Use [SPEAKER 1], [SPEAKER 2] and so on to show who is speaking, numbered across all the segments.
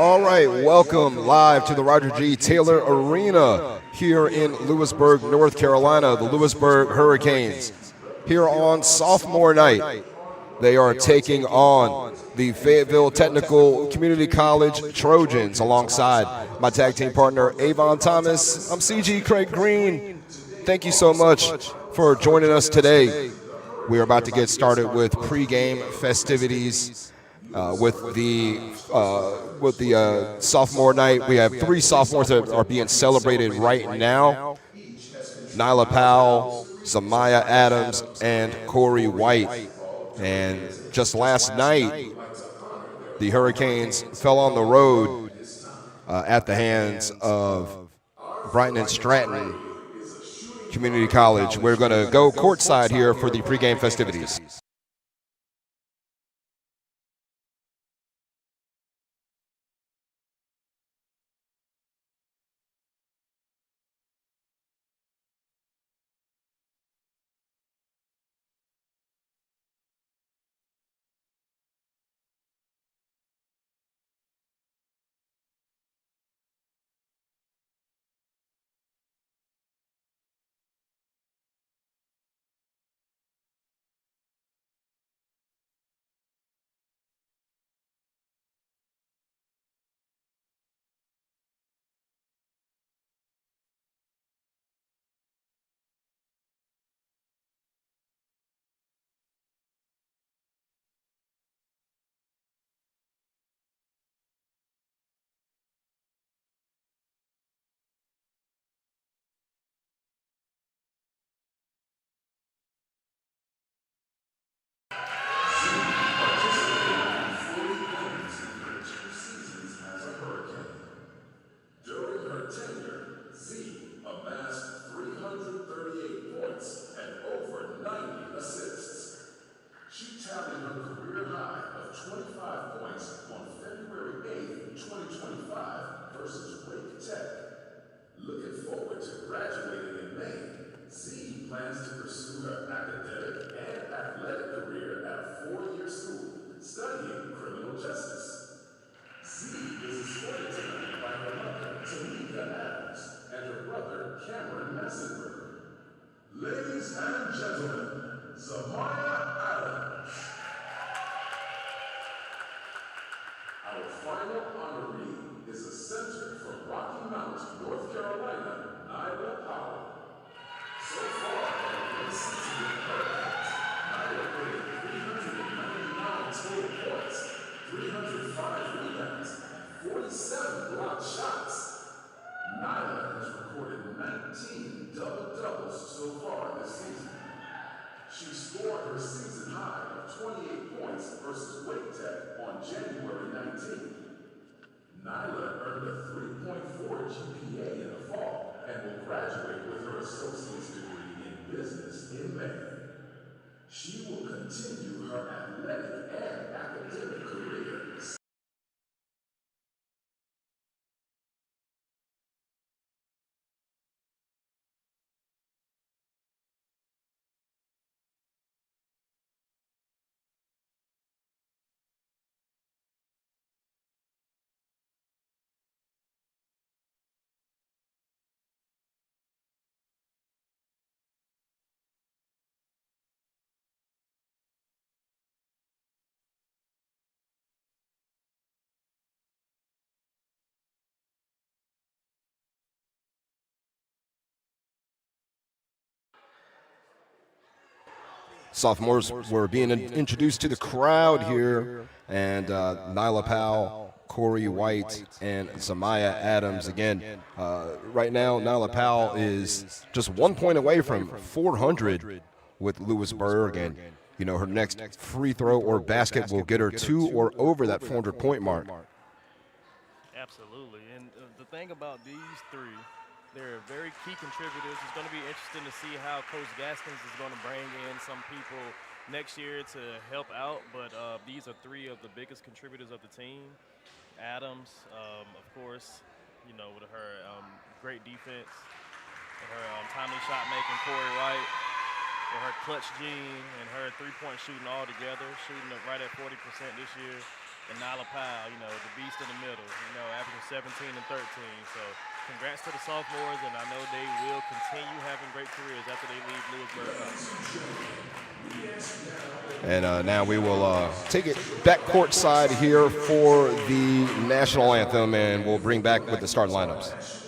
[SPEAKER 1] All right, welcome live to the Roger G. Taylor Arena here in Louisburg, North Carolina, the Louisburg Hurricanes. Here on sophomore night, they are taking on the Fayetteville Technical Community College Trojans alongside my tag team partner, Avon Thomas. I'm CG Craig Green. Thank you so much for joining us today. We are about to get started with pregame festivities with the sophomore night. We have 3 sophomores that are being celebrated right now: Nyla Powell, Zamaya Adams, and Corey White. And just last night, the Hurricanes fell on the road at the hands of Brighton and Stratton Community College. We're going to go courtside here for the pregame festivities.
[SPEAKER 2] Looking forward to graduating in May, Z plans to pursue her academic and athletic career at a 4-year school studying criminal justice. Z is escorted tonight by her mother, Tamika Adams, and her brother, Cameron Massenberg. Ladies and gentlemen, Zamaya Adams. Our final honoree is a center from Rocky Mount, North Carolina, Nyla Powell. So far in this season with Hurricanes, Nyla put in 399 total points, 305 rebounds, and 47 blocked shots. Nyla has recorded 19 double-doubles so far this season. She scored her season high of 28 points versus Wake Tech on January 19th. Nyla earned a 3.4 GPA in the fall and will graduate with her associate's degree in business in May. She will continue her athletic and academic careers.
[SPEAKER 1] Sophomores were being introduced to the crowd here, and Nyla Powell, Corey White, and Zamaya Adams. Again, right now, Nyla Powell is just 1 point away from 400 with Louisburg, and you know her next free throw or basket will get her to or over that 400-point mark.
[SPEAKER 3] Absolutely, and the thing about these 3, they're very key contributors. It's going to be interesting to see how Coach Gaskins is going to bring in some people next year to help out, but these are 3 of the biggest contributors of the team. Adams, of course, you know, with her great defense, her timely shot making, Corey White, with her clutch gene and her three-point shooting all together, shooting right at 40% this year. and Nyla Powell, the beast in the middle, averaging 17 and 13. So congrats to the sophomores, and I know they will continue having great careers after they leave Louisburg College.
[SPEAKER 1] And now we will take it back courtside here for the national anthem, and we'll bring back with the starting lineups.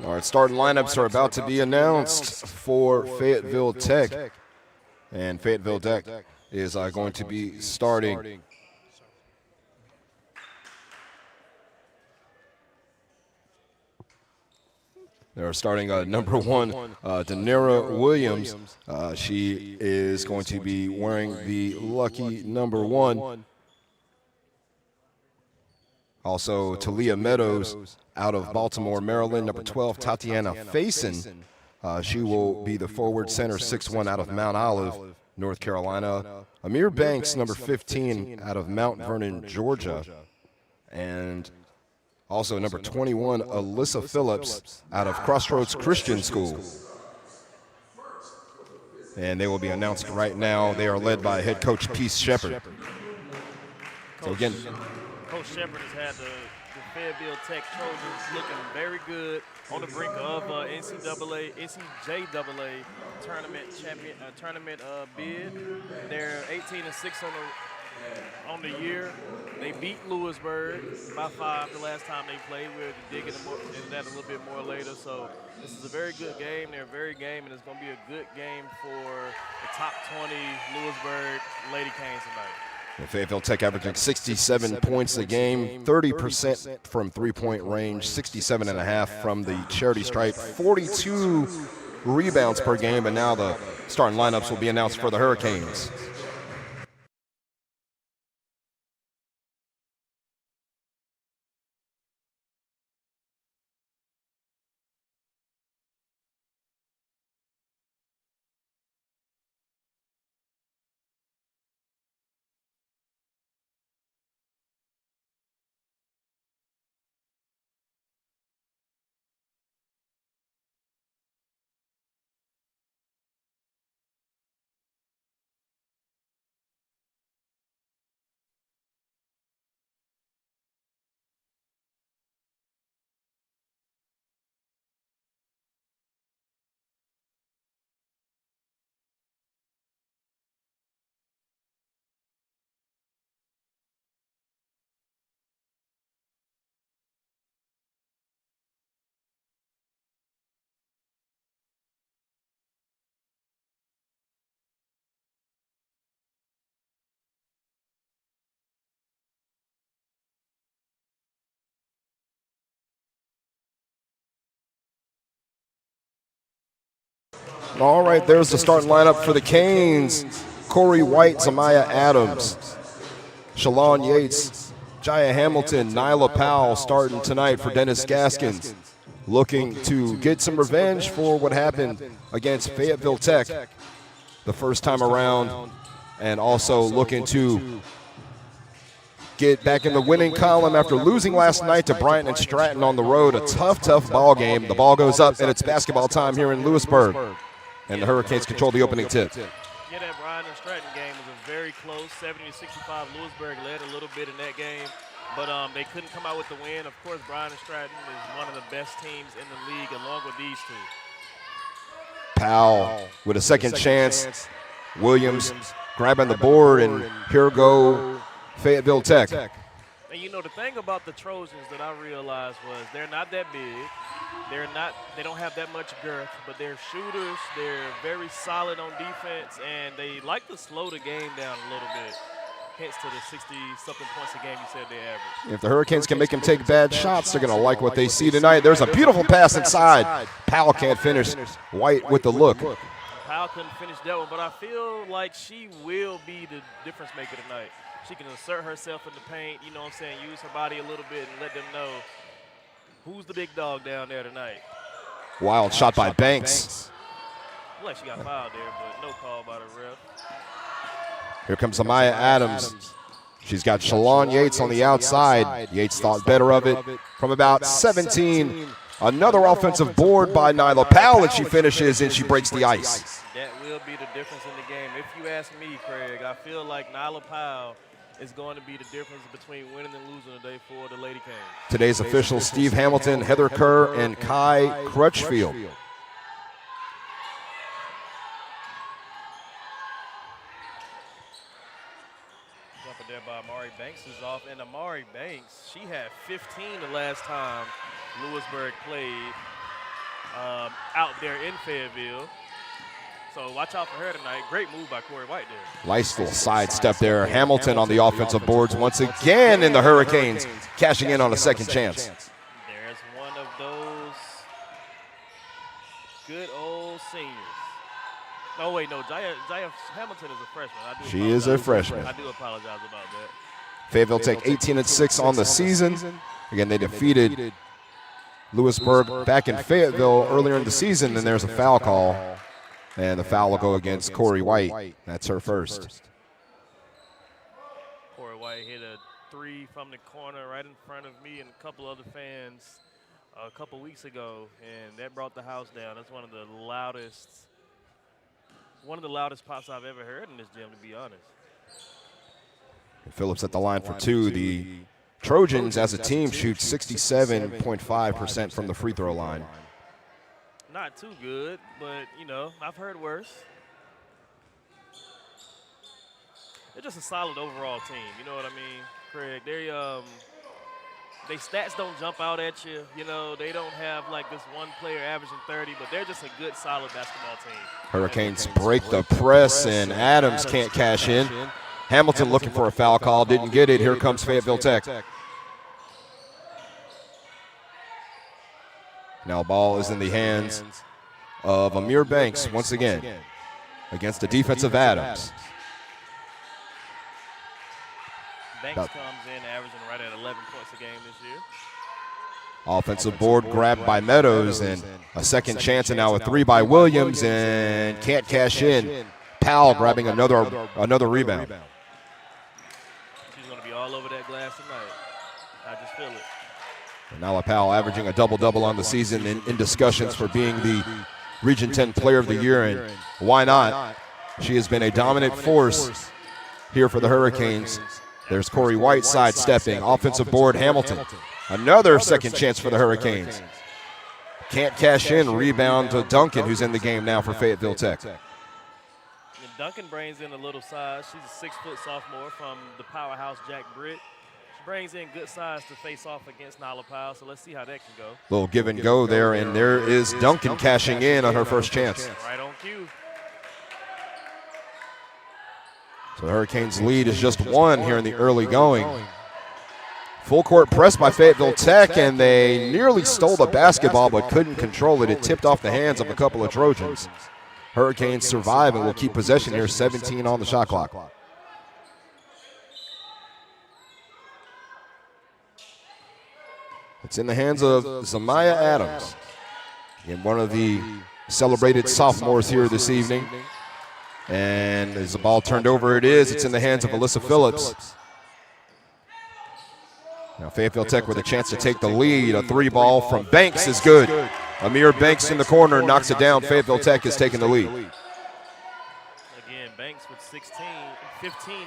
[SPEAKER 1] All right, starting lineups are about to be announced for Fayetteville Tech. And Fayetteville Tech is going to be starting. They're starting number 1, Danira Williams. She is going to be wearing the lucky number 1. Also, Talia Meadows out of Baltimore, Maryland, number 12, Tatiana Faison. She will be the forward center, 6'1", out of Mount Olive, North Carolina. Amir Banks, number 15, out of Mount Vernon, Georgia. And also number 21, Alyssa Phillips, out of Crossroads Christian School. And they will be announced right now. They are led by head coach Peace Shepard. So again,
[SPEAKER 3] Coach Shepard has had the Fayetteville Tech Trojans looking very good on the brink of NCJAA tournament bid. They're 18-6 on the year. They beat Louisburg by 5 the last time they played. We'll dig into that a little bit more later. So this is a very good game. They're a very game, and it's going to be a good game for the top 20 Louisburg Lady Canes tonight.
[SPEAKER 1] Fayetteville Tech averaging 67 points a game, 30% from three-point range, 67.5 from the charity stripe, 42 rebounds per game, and now the starting lineups will be announced for the Hurricanes. All right, there's the starting lineup for the Canes. Corey White, Zamaya Adams, Shalon Yates, Jaya Hamilton, Nyla Powell starting tonight for Dennis Gaskins. Looking to get some revenge for what happened against Fayetteville Tech the first time around and also looking to get back in the winning column after losing last night to Bryant and Stratton on the road. A tough ball game. The ball goes up, and it's basketball time here in Lewisburg. And the Hurricanes control the opening tip.
[SPEAKER 3] Yeah, that Bryant and Stratton game was a very close 70-65. Lewisburg led a little bit in that game, but they couldn't come out with the win. Of course, Bryant and Stratton is one of the best teams in the league, along with these two.
[SPEAKER 1] Powell with a second chance. Williams grabbing the board, and here go Fayetteville Tech.
[SPEAKER 3] And you know, the thing about the Trojans that I realized was they're not that big. They don't have that much girth, but they're shooters. They're very solid on defense, and they like to slow the game down a little bit. Hence to the 60-something points a game you said they average.
[SPEAKER 1] If the Hurricanes can make them take bad shots, they're going to like what they see tonight. There's a beautiful pass inside. Powell can't finish. White with the look.
[SPEAKER 3] Powell couldn't finish that one, but I feel like she will be the difference maker tonight. She can assert herself in the paint, you know what I'm saying, use her body a little bit and let them know who's the big dog down there tonight.
[SPEAKER 1] Wild shot by Banks.
[SPEAKER 3] Well, she got fouled there, but no call by the ref.
[SPEAKER 1] Here comes Amaya Adams. She's got Shalon Yates on the outside. Yates thought better of it from about 17. Another offensive board by Nyla Powell, and she finishes and she breaks the ice.
[SPEAKER 3] That will be the difference in the game. If you ask me, Craig, I feel like Nyla Powell is going to be the difference between winning and losing today for the Lady Canes.
[SPEAKER 1] Today's officials: Steve Hamilton, Heather Kerr, and Kai Crutchfield.
[SPEAKER 3] Jumping there by Amari Banks is off, and Amari Banks, she had 15 the last time Louisburg played out there in Fayetteville. So watch out for her tonight. Great move by Corey White there.
[SPEAKER 1] Nice little sidestep there. Hamilton on the offensive boards once again, in the Hurricanes cashing in on a second chance.
[SPEAKER 3] There's one of those good old seniors. Oh, wait, no, Jaya Hamilton is a freshman.
[SPEAKER 1] She is a freshman.
[SPEAKER 3] I do apologize about that.
[SPEAKER 1] Fayetteville Tech 18-6 on the season. Again, they defeated Louisburg back in Fayetteville earlier in the season, and there's a foul call. And the foul will go against Corey White. That's her first.
[SPEAKER 3] Corey White hit a three from the corner right in front of me and a couple other fans a couple weeks ago, and that brought the house down. That's one of the loudest pops I've ever heard in this gym, to be honest.
[SPEAKER 1] Phillips at the line for two. The Trojans, as a team, shoot 67.5% from the free throw line.
[SPEAKER 3] Not too good, but, you know, I've heard worse. They're just a solid overall team, you know what I mean, Craig? They stats don't jump out at you. You know, they don't have, like, this one player averaging 30, but they're just a good, solid basketball team.
[SPEAKER 1] Hurricanes break the press, and Adams can't cash in. Hamilton looking for a foul call, didn't get it. Here comes Fayetteville Tech. Now ball is in the hands of Amir Banks once again against the defensive Adams.
[SPEAKER 3] Banks comes in averaging right at 11 points a game this year.
[SPEAKER 1] Offensive board grabbed by Meadows, and a second chance, and now a three by Williams, and can't cash in. Powell grabbing another rebound.
[SPEAKER 3] She's going to be all over that glass tonight. I just feel it.
[SPEAKER 1] Nyla Powell averaging a double-double on the season, in discussions for being the Region 10 Player of the Year, and why not? She has been a dominant force here for the Hurricanes. There's Corey White sidestepping. Offensive board, Hamilton. Another second chance for the Hurricanes. Can't cash in. Rebound to Duncan, who's in the game now for Fayetteville Tech.
[SPEAKER 3] And Duncan brings in a little size. She's a 6-foot sophomore from the powerhouse Jack Britt. Brings in good size to face off against Nyla Powell, so let's see how that can go.
[SPEAKER 1] Little give and go there, and there is Duncan cashing in on her first chance.
[SPEAKER 3] Right on cue.
[SPEAKER 1] So the Hurricanes' lead is just one here in the early going. Full court press by Fayetteville Tech, and they nearly stole the basketball but couldn't control it. It tipped off the hands of a couple of Trojans. Hurricanes survive and will keep possession here, 17 on the shot clock. It's in the hands of Zamaya Adams, and one of the celebrated sophomores here this evening. And as the ball turned over, it is. It's in the hands of Alyssa Phillips. Now Fayetteville Tech with a chance to take the lead. A 3-ball from Banks is good. Amir Banks in the corner knocks it down. Fayetteville Tech is taking the lead.
[SPEAKER 3] Again, Banks with 15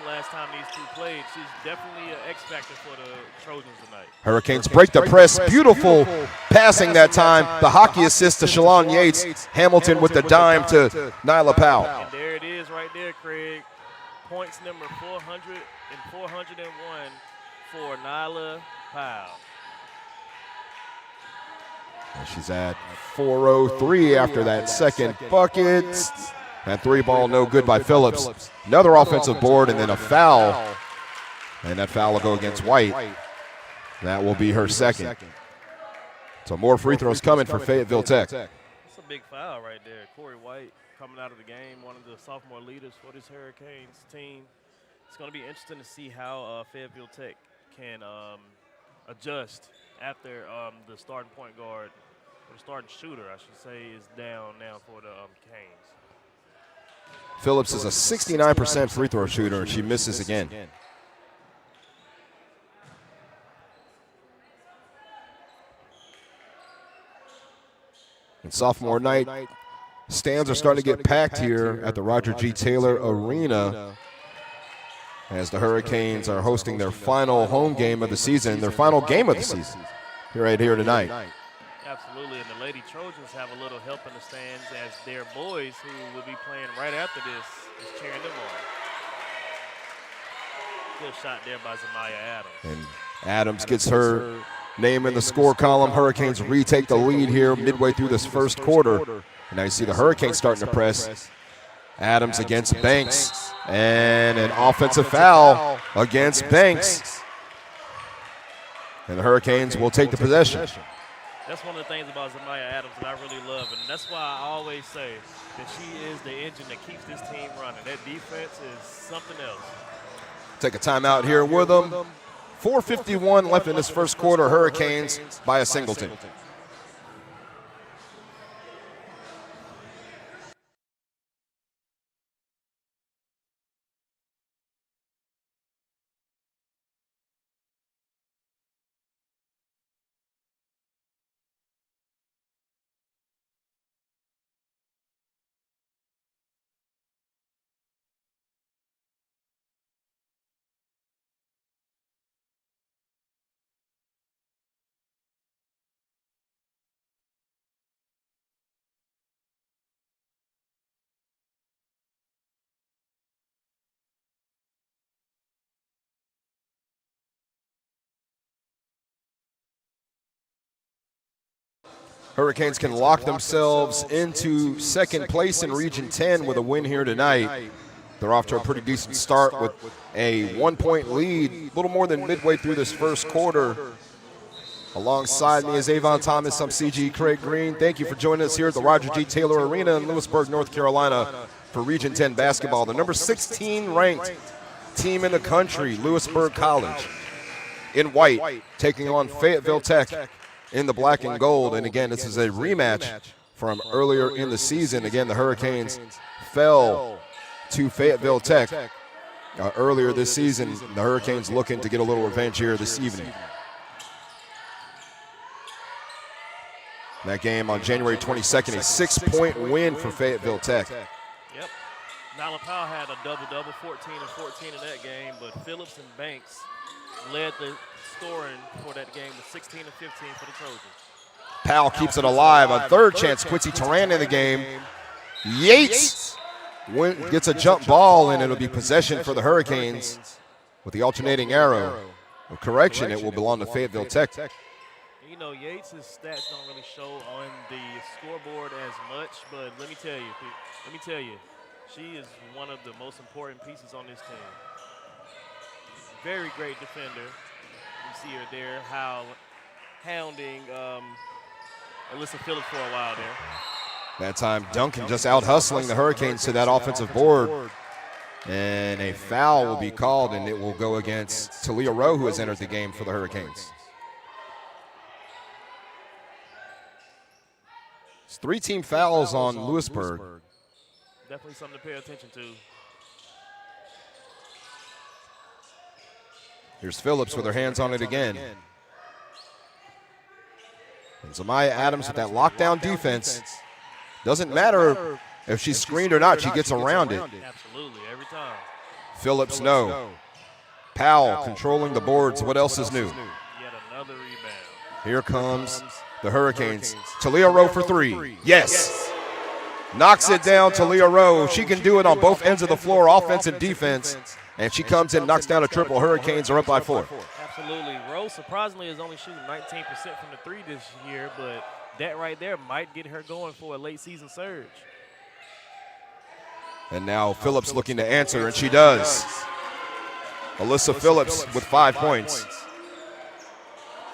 [SPEAKER 3] last time these two played. She's definitely an X factor for the Trojans tonight.
[SPEAKER 1] Hurricanes break the press. Beautiful passing that time. The hockey assist to Shalon Yates. Hamilton with the dime to Nyla Powell.
[SPEAKER 3] And there it is right there, Craig. Points number 400 and 401 for Nyla Powell.
[SPEAKER 1] And she's at 4:03 after that second bucket. That 3-ball no good by Phillips. Another offensive board and then a foul. And that foul will go against White. That will be her second. So more free throws coming for Fayetteville Tech.
[SPEAKER 3] That's a big foul right there. Corey White coming out of the game, one of the sophomore leaders for this Hurricanes team. It's going to be interesting to see how Fayetteville Tech can adjust after the starting point guard, or the starting shooter, I should say, is down now for the Canes.
[SPEAKER 1] Phillips is a 69% free throw shooter, and she misses again. And sophomore night, stands are starting to get packed here at the Roger G. Taylor Arena as the Hurricanes are hosting their final home game of the season, their final game of the season, right here tonight.
[SPEAKER 3] Absolutely, and the Lady Trojans have a little help in the stands as their boys, who will be playing right after this, is cheering them on. Good shot there by Zamaya Adams.
[SPEAKER 1] And Adams gets her name in the score column. Hurricanes retake the lead here midway through this first quarter. And now you see the Hurricanes starting to press. Adams against Banks, and an offensive foul against Banks. And the Hurricanes will take the possession.
[SPEAKER 3] That's one of the things about Zamaya Adams that I really love, and that's why I always say that she is the engine that keeps this team running. That defense is something else.
[SPEAKER 1] Take a timeout here with them. 4:51 left in this first quarter. Hurricanes by a singleton. Hurricanes can lock themselves into second place in Region 10 with a win here tonight. They're off to a pretty decent start with a 1-point lead, a little more than midway through this first quarter. Alongside me is Avon Thomas. I'm CG Craig Green. Thank you for joining us here at the Roger G. Taylor Arena in Louisburg, North Carolina for Region 10 basketball. The number 16 ranked team in the country, Louisburg College, in white, taking on Fayetteville Tech in the black and gold. And again, this is a rematch from earlier in the season. Again, the Hurricanes fell to Fayetteville Tech earlier this season. The Hurricanes looking to get a little revenge here this evening. That game on January 22nd, a 6-point win for Fayetteville Tech.
[SPEAKER 3] Yep. Nyla Powell had a double-double, 14 and 14 in that game, but Phillips and Banks led the scoring for that game with 16 and 15 for the Trojans.
[SPEAKER 1] Powell keeps it alive. A third chance, Quincy Turan in the game. Yates gets a jump ball, and it'll be possession for the Hurricanes with the alternating arrow. A correction, it will belong to Fayetteville Tech.
[SPEAKER 3] You know, Yates' stats don't really show on the scoreboard as much, but let me tell you, she is one of the most important pieces on this team. Very great defender. You see her there, hounding Alyssa Phillips for a while there.
[SPEAKER 1] That time, Duncan just out hustling the Hurricanes to that offensive board. And a foul will be called, and it will go against Talia Rowe, who has entered the game for the Hurricanes. It's 3-team fouls on Louisburg.
[SPEAKER 3] definitely something to pay attention to.
[SPEAKER 1] Here's Phillips with her hands on it again. And Zamaya Adams with that lockdown defense. Doesn't matter if she's screened or not, she gets around it.
[SPEAKER 3] Absolutely, every time.
[SPEAKER 1] Phillips, no. Powell controlling the boards. What else is new?
[SPEAKER 3] Yet another rebound.
[SPEAKER 1] Here comes the Hurricanes. Talia Rowe for three. Yes. Knocks it down, Talia Rowe. She can do it on both ends of the floor, offense and defense. And she comes in, knocks down a triple. Hurricanes are up by 4.
[SPEAKER 3] Absolutely. Rose, surprisingly, is only shooting 19% from the 3 this year, but that right there might get her going for a late season surge.
[SPEAKER 1] And now Phillips looking to answer, and she does. Alyssa Phillips with 5 points.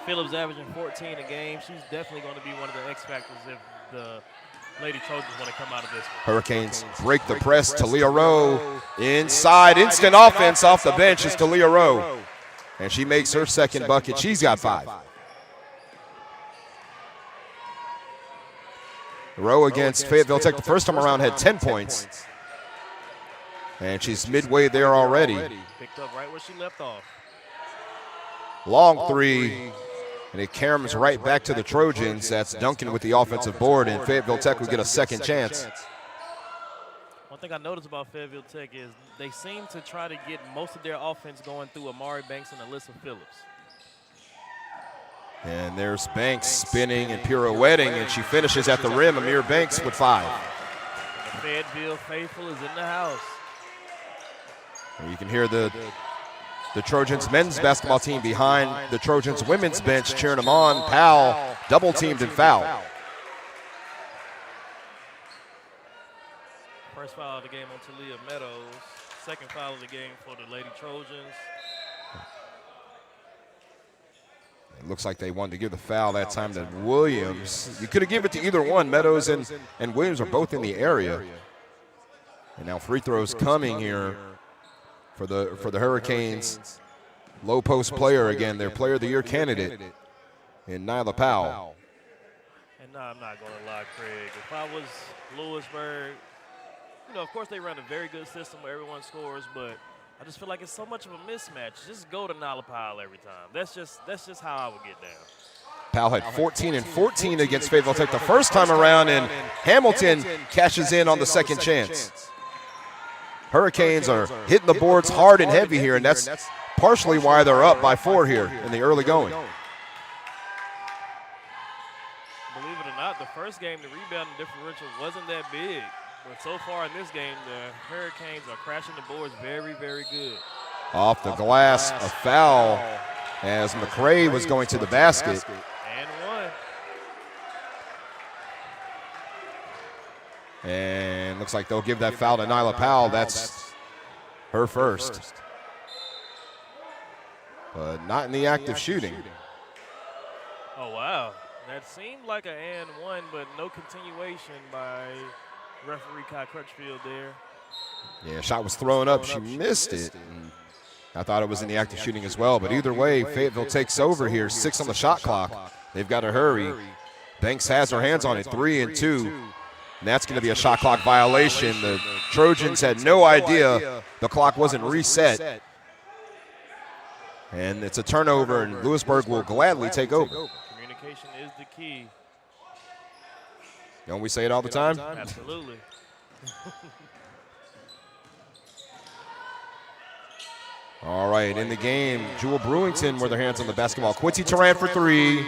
[SPEAKER 3] Phillips averaging 14 a game. She's definitely going to be one of the X factors if the Lady Trojans want to come out of this one.
[SPEAKER 1] Hurricanes break the press. Talia Rowe inside. Instant offense off the bench is Talia Rowe. And she makes her second bucket. She's got 5. Rowe against Fayetteville Tech the first time around had 10 points. And she's midway there already.
[SPEAKER 3] Picked up right where she left off.
[SPEAKER 1] Long 3. And it caroms right back to the Trojans. That's Duncan with the offensive board, and Fayetteville Tech will get a second chance.
[SPEAKER 3] One thing I noticed about Fayetteville Tech is they seem to try to get most of their offense going through Amari Banks and Alyssa Phillips.
[SPEAKER 1] And there's Banks spinning and pirouetting, and she finishes at the rim. Amir Banks with 5.
[SPEAKER 3] And the Fayetteville faithful is in the house.
[SPEAKER 1] And you can hear the Trojans men's basketball team behind the Trojans women's bench cheering them on. Powell double teamed and fouled.
[SPEAKER 3] First foul of the game on Talia Meadows. Second foul of the game for the Lady Trojans.
[SPEAKER 1] It looks like they wanted to give the foul that time to Williams. You could have given it to either one. Meadows and Williams are both in the area. And now free throws coming here for the Hurricanes. Low post player again, their player of the year candidate in Nyla Powell.
[SPEAKER 3] And no, I'm not going to lie, Craig. If I was Louisburg, of course they run a very good system where everyone scores, but I just feel like it's so much of a mismatch. Just go to Nyla Powell every time. That's just how I would get down.
[SPEAKER 1] Powell had 14 and 14 against Fayetteville Tech the first time around, and Hamilton cashes in on the second chance. Hurricanes are hitting the boards hard and heavy here, and that's partially why they're up by 4 here in the early going.
[SPEAKER 3] Believe it or not, the first game, the rebounding differential wasn't that big. But so far in this game, the Hurricanes are crashing the boards very, very good.
[SPEAKER 1] Off the glass, a foul as McRae was going to the basket.
[SPEAKER 3] And 1.
[SPEAKER 1] And looks like they'll give that foul to Nyla Powell. That's her first. But not in the act of shooting.
[SPEAKER 3] Oh, wow. That seemed like an and 1, but no continuation by referee Kai Crutchfield there.
[SPEAKER 1] Yeah, shot was thrown up. She missed it. And I thought it was in the act of shooting as well. But either way, Fayetteville takes over here. 6 on the shot clock. They've got to hurry. Banks has her hands on it. 3 and 2. And that's going to be a shot clock violation. The Trojans had no idea the clock wasn't reset. And it's a turnover, and Louisburg will gladly take over.
[SPEAKER 3] Communication is the key.
[SPEAKER 1] Don't we say it all the time?
[SPEAKER 3] Absolutely.
[SPEAKER 1] All right, in the game, Jewel Brewington with her hands on the basketball. Quincy Turan for 3.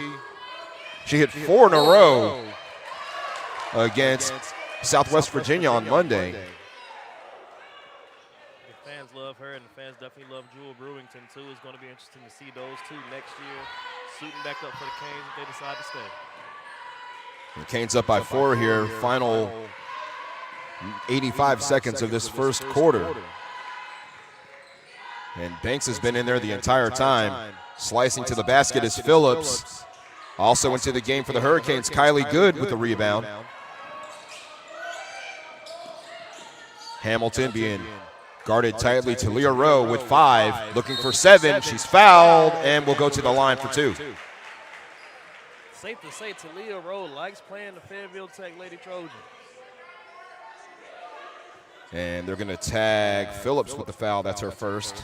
[SPEAKER 1] She hit 4 in a row against Southwest Virginia on Monday.
[SPEAKER 3] The fans love her, and the fans definitely love Jewel Brewington, too. It's going to be interesting to see those two next year suiting back up for the Canes if they decide to stay.
[SPEAKER 1] The Canes up by 4 here, final 85 seconds of this first quarter. And Banks has been in there the entire time. Slicing to the basket is Phillips. Also into the game for the Hurricanes, Kylie Good with the rebound. Hamilton being guarded tightly. Talia Rowe with 5, looking for 7. She's fouled and will go to the line for 2.
[SPEAKER 3] Safe to say, Talia Rowe likes playing the Fayetteville Tech Lady Trojans.
[SPEAKER 1] And they're going to tag Phillips with the foul. That's her first.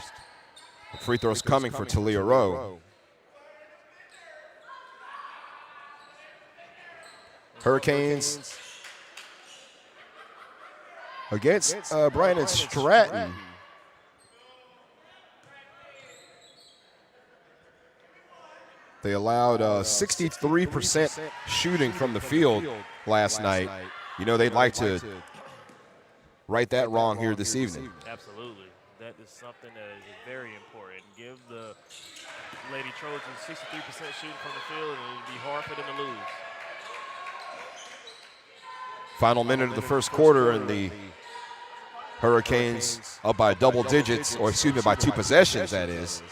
[SPEAKER 1] The free throw's coming for Talia Rowe. Hurricanes against Brandon Stratton. They allowed 63% shooting from the field last night. You know, they'd like to right that wrong here this evening.
[SPEAKER 3] Absolutely. That is something that is very important. Give the Lady Trojans 63% shooting from the field, and it would be hard for them to lose.
[SPEAKER 1] Final minute of the first quarter, and the Hurricanes up by double digits, or excuse me, by 2 possessions, that is.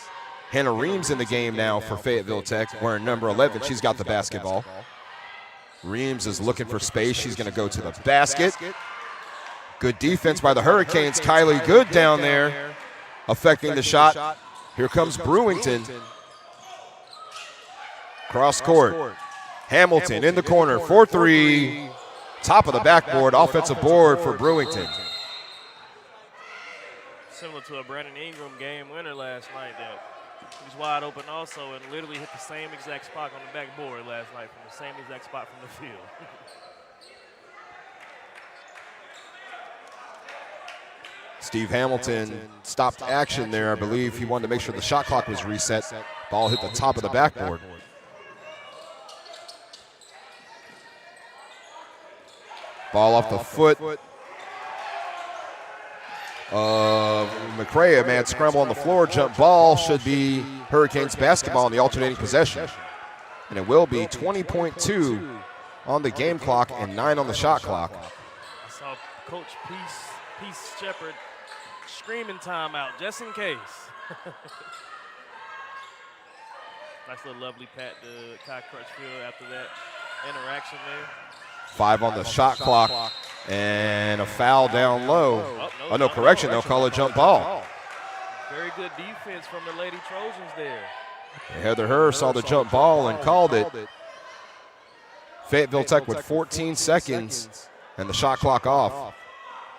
[SPEAKER 1] Hannah Reams in the game now for Fayetteville Tech, wearing number 11. She's got the basketball. Reams is looking for space. She's going to go to the basket. Good defense by the Hurricanes. Kylie Good down there affecting the shot. Here comes Brewington. Cross court. Hamilton in the corner, 4-3. Top of the backboard, offensive board for Brewington.
[SPEAKER 3] Similar to a Brandon Ingram game winner last night that he was wide open also and literally hit the same exact spot on the backboard last night from the same exact spot from the field.
[SPEAKER 1] Steve Hamilton stopped action there. I believe he wanted to make sure the shot clock was reset. Ball hit the top of the backboard. Ball off the foot of McCrea. Man, scramble on the floor. Jump ball should be Hurricanes basketball in the alternating possession. And it will be 20.2 on the game clock and 9 on the shot clock.
[SPEAKER 3] I saw Coach Peace Shepard screaming timeout just in case. Nice little lovely pat to Kai Crutchfield after that interaction there.
[SPEAKER 1] 5 on the shot clock and a foul down low. Oh, no, correction. They'll call a jump ball.
[SPEAKER 3] Very good defense from the Lady Trojans there.
[SPEAKER 1] Heather Herr saw the jump ball and called it. Fayetteville Tech with 14 seconds and the shot clock off.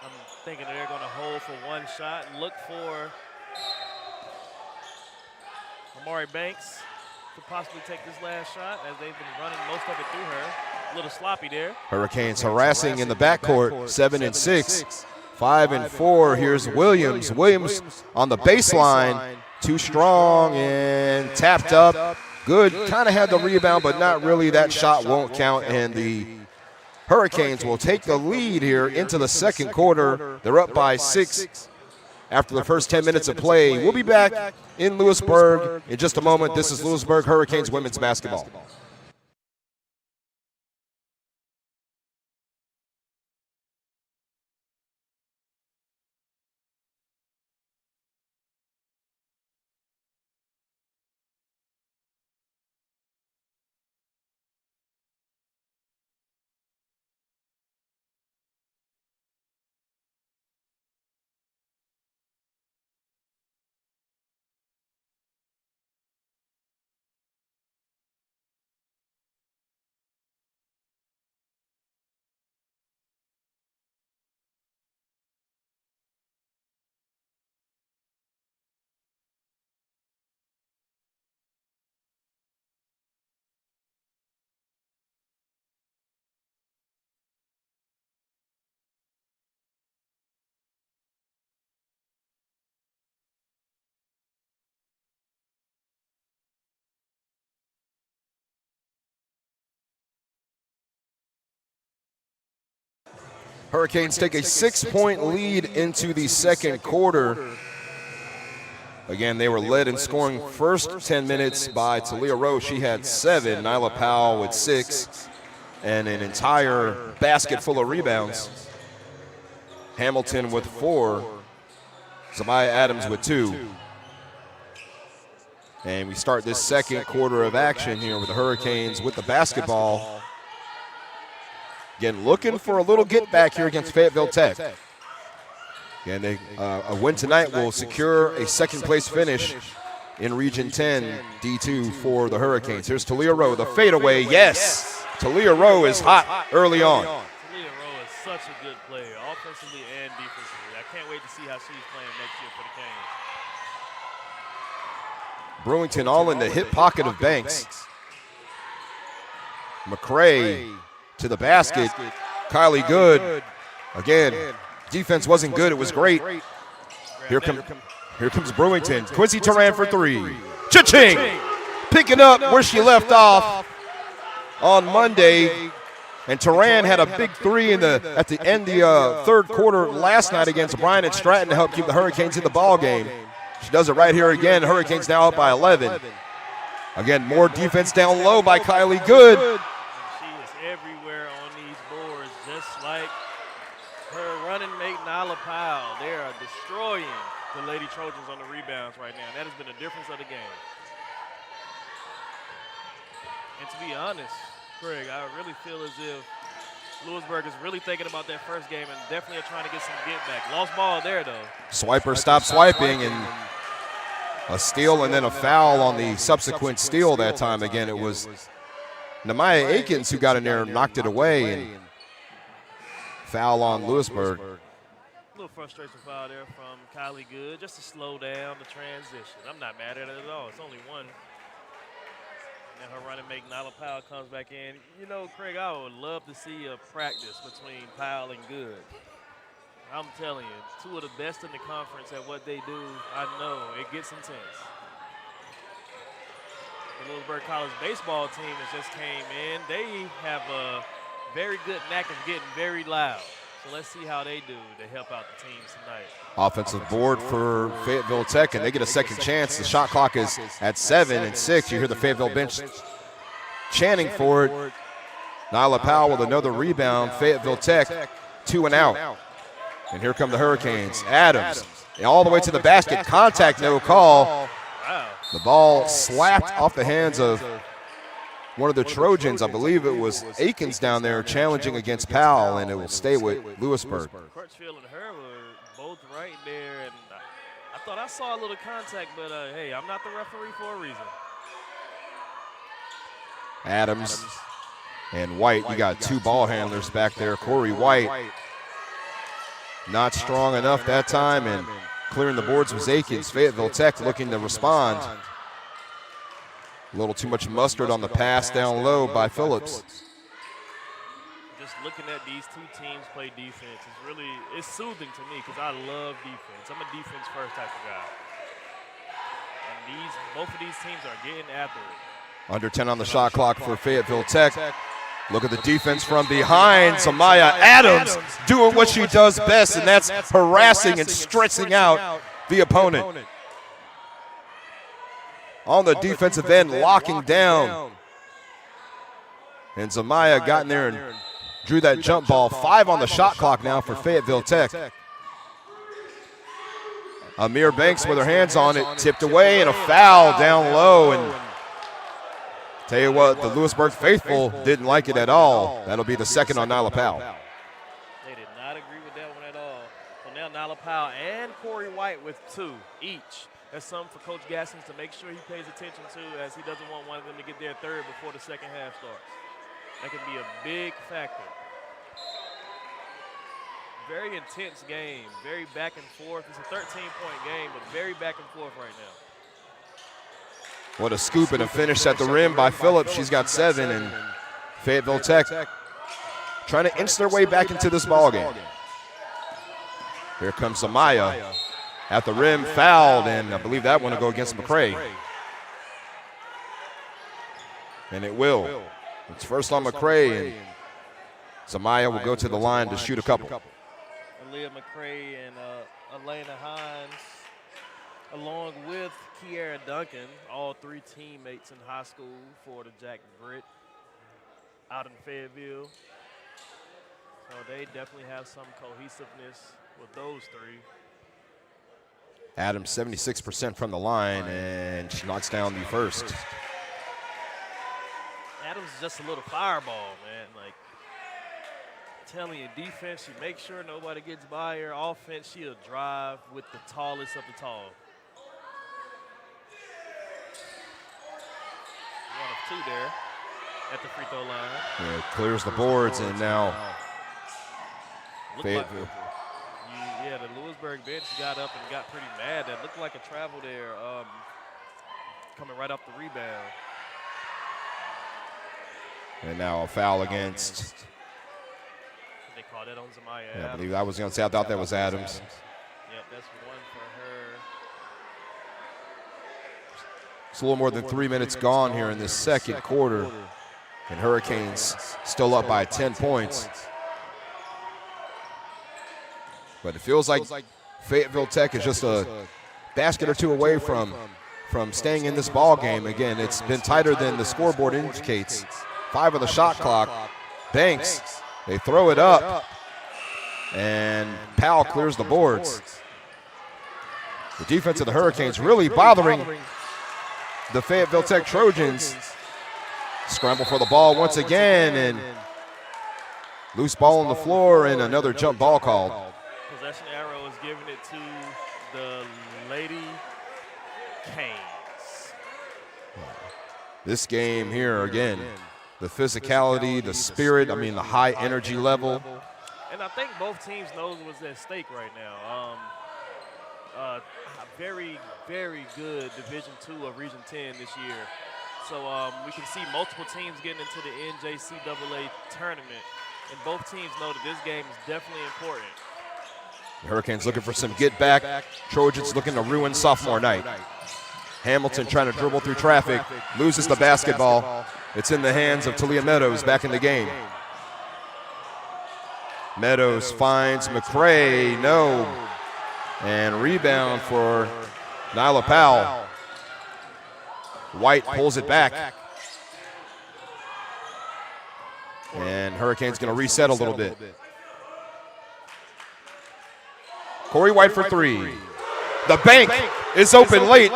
[SPEAKER 3] I'm thinking they're going to hold for one shot and look for Amari Banks to possibly take this last shot as they've been running most of it through her. A little sloppy there.
[SPEAKER 1] Hurricanes harassing in the backcourt, 7 and 6. 5 and 4. Here's Williams. Williams on the baseline. Too strong and tapped up. Good. Kind of had the rebound, but not really. That shot won't count, and the Hurricanes will take the lead here into the second quarter. They're up by 6 after the first 10 minutes of play. We'll be back in Louisburg in just a moment. This is Louisburg Hurricanes women's basketball. Hurricanes take a 6-point lead into the second quarter. Again, they were led in scoring first 10 minutes by Talia Rowe. She had 7. Nyla Powell with 6. And an entire basket full of rebounds. Hamilton with 4. Zamaya Adams with 2. And we start this second quarter of action here with the Hurricanes with the basketball. Again, looking for a little get back here against Fayetteville Tech. Again, a win tonight will secure a second-place finish in Region 10 D2 for the Hurricanes. Here's Talia Rowe, the fadeaway. Yes, Talia Rowe is hot early on.
[SPEAKER 3] Talia Rowe is such a good player, offensively and defensively. can't wait to see how she's playing next year for the Canes.
[SPEAKER 1] Brewington all in the hip pocket of Banks. McCray to the basket. Kylie Good. Again, defense wasn't good. It was great. Here comes Brewington. Quincy Turan for three. Cha-ching! Picking up where she left off on Monday. And Turan had a big three at the end of the third quarter last night against Bryan and Stratton to help keep the Hurricanes in the ball game. She does it right here again. Hurricanes now up by 11. Again, more defense down low by Kylie Good.
[SPEAKER 3] She is everywhere on these boards, just like her running mate Nyla Powell. They are destroying the Lady Trojans on the rebounds right now. That has been the difference of the game. And to be honest, Craig, I really feel as if Louisburg is really thinking about that first game and definitely are trying to get some get back. Lost ball there, though.
[SPEAKER 1] Swiper stopped swiping, and a steal and then a foul on the subsequent steal that time. Again, it was Nemaya Akins who got in there and knocked it away, and foul on Louisburg.
[SPEAKER 3] A little frustration foul there from Kylie Good, just to slow down the transition. I'm not mad at it at all. It's only one. And her running mate, Nyla Powell, comes back in. You know, Craig, I would love to see a practice between Powell and Good. I'm telling you, two of the best in the conference at what they do. I know it gets intense. The Louisburg College baseball team that just came in, they have a very good knack of getting very loud. So let's see how they do to help out the teams tonight.
[SPEAKER 1] Offensive board for Fayetteville Tech, and they get a second chance. The shot clock is at 7 and 6. You hear the Fayetteville bench chanting for it. Nyla Powell with another rebound. Fayetteville Tech 2 and out. And here come the Hurricanes. Adams all the way to the basket. Contact, no call. The ball slapped off the hands of one of the Trojans. I believe it was Akins down there challenging against Powell, and it will stay with Louisburg.
[SPEAKER 3] Crutchfield and her were both right there, and I thought I saw a little contact, but hey, I'm not the referee for a reason.
[SPEAKER 1] Adams and White, you got two ball handlers back there. Corey White not strong enough that time, and clearing the boards was Akins. Fayetteville Tech looking to respond. A little too much mustard on the pass down low by Phillips.
[SPEAKER 3] Just looking at these two teams play defense is it's soothing to me because I love defense. I'm a defense first type of guy. And both of these teams are getting after it.
[SPEAKER 1] Under 10 on the shot clock for Fayetteville Tech. Look at the defense from behind. Samaya Adams doing what she does best, and that's harassing and stressing out the opponent. On the defensive end, locking down. And Zamaya got in there and drew that jump ball. 5 on the shot clock now for Fayetteville Tech. Amir Banks with her hands on it, tipped away, and a foul down low. And tell you what, the Louisburg faithful didn't like it at all. That'll be the second on Nyla Powell.
[SPEAKER 3] They did not agree with that one at all. So now Nyla Powell and Corey White with 2 each. That's something for Coach Gaskins to make sure he pays attention to, as he doesn't want one of them to get their third before the second half starts. That can be a big factor. Very intense game, very back and forth. It's a 13-point game, but very back and forth right now.
[SPEAKER 1] What a scoop and a finish at the rim by Phillips. She's got 7, and Fayetteville Tech trying to inch their way back into this ball game. Here comes Amaya at the rim, fouled, and I believe that one will go against McCray. And it will. It's first on McCray, and Zamaya will go to the line to shoot a couple.
[SPEAKER 3] Aaliyah McCray and Elena Hines, along with Kiara Duncan, all 3 teammates in high school for the Jack Britt out in Fayetteville. So they definitely have some cohesiveness with those 3.
[SPEAKER 1] Adams 76% from the line, and she knocks down the first.
[SPEAKER 3] Adams is just a little fireball, man. Like, telling you, defense, she makes sure nobody gets by her. Offense, she'll drive with the tallest of the tall. 1 of 2 there at the free throw line.
[SPEAKER 1] Yeah, it clears the boards, and now Fayetteville.
[SPEAKER 3] Yeah, the Louisburg bench got up and got pretty mad. That looked like a travel there, coming right off the rebound.
[SPEAKER 1] And now a foul against.
[SPEAKER 3] They called that on Zamaya.
[SPEAKER 1] Yeah, I believe I was going to say, I thought that was Adams.
[SPEAKER 3] Yep, that's one for her.
[SPEAKER 1] It's a little more than 3 minutes gone here in the second quarter. And Hurricanes still up by 10 points. But it feels like Fayetteville Tech is just a basket or two away from staying in this ball game. Again, it's been tighter than the scoreboard indicates. 5 on the shot clock. Banks, they throw it up, and Powell clears the boards. The defense of the Hurricanes really bothering the Fayetteville Tech Trojans. Scramble for the ball once again, and loose ball on the floor, and another jump ball called.
[SPEAKER 3] Possession arrow is giving it to the Lady Canes.
[SPEAKER 1] This game here, again, the physicality, the spirit, I mean the high energy level.
[SPEAKER 3] And I think both teams know what's at stake right now. A very, very good Division II of Region 10 this year. So we can see multiple teams getting into the NJCAA tournament. And both teams know that this game is definitely important.
[SPEAKER 1] The Hurricanes looking for some get back. Trojans looking to ruin sophomore night. Hamilton trying to dribble through traffic, loses the basketball. It's in the hands of Talia Meadows back in the game. Meadows finds McCray, no. And rebound for Nyla Powell. White pulls it back. And Hurricanes going to reset a little bit. Corey White for 3. The bank is open late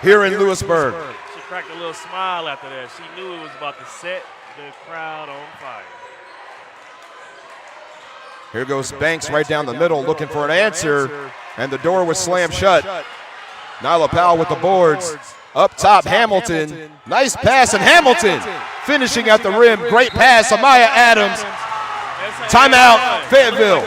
[SPEAKER 1] here in Louisburg.
[SPEAKER 3] She cracked a little smile after that. She knew it was about to set the crowd on fire.
[SPEAKER 1] Here goes Banks right down the middle looking for an answer, and the door was slammed shut. Nyla Powell with the boards. Up top, Hamilton. Nice pass, and Hamilton finishing at the rim. Great pass, Amaya Adams. Timeout, Fayetteville.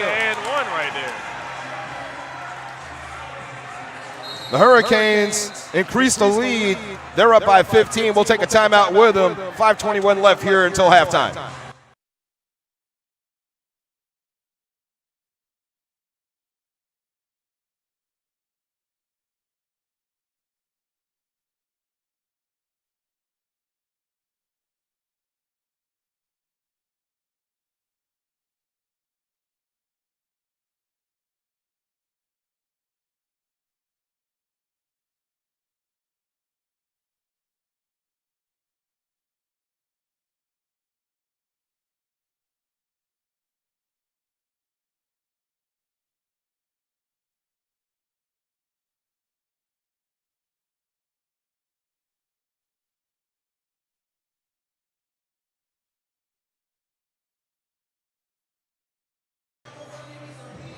[SPEAKER 1] The Hurricanes increase the lead. They're up by 15. We'll take a timeout with them. 5:21 left here until halftime.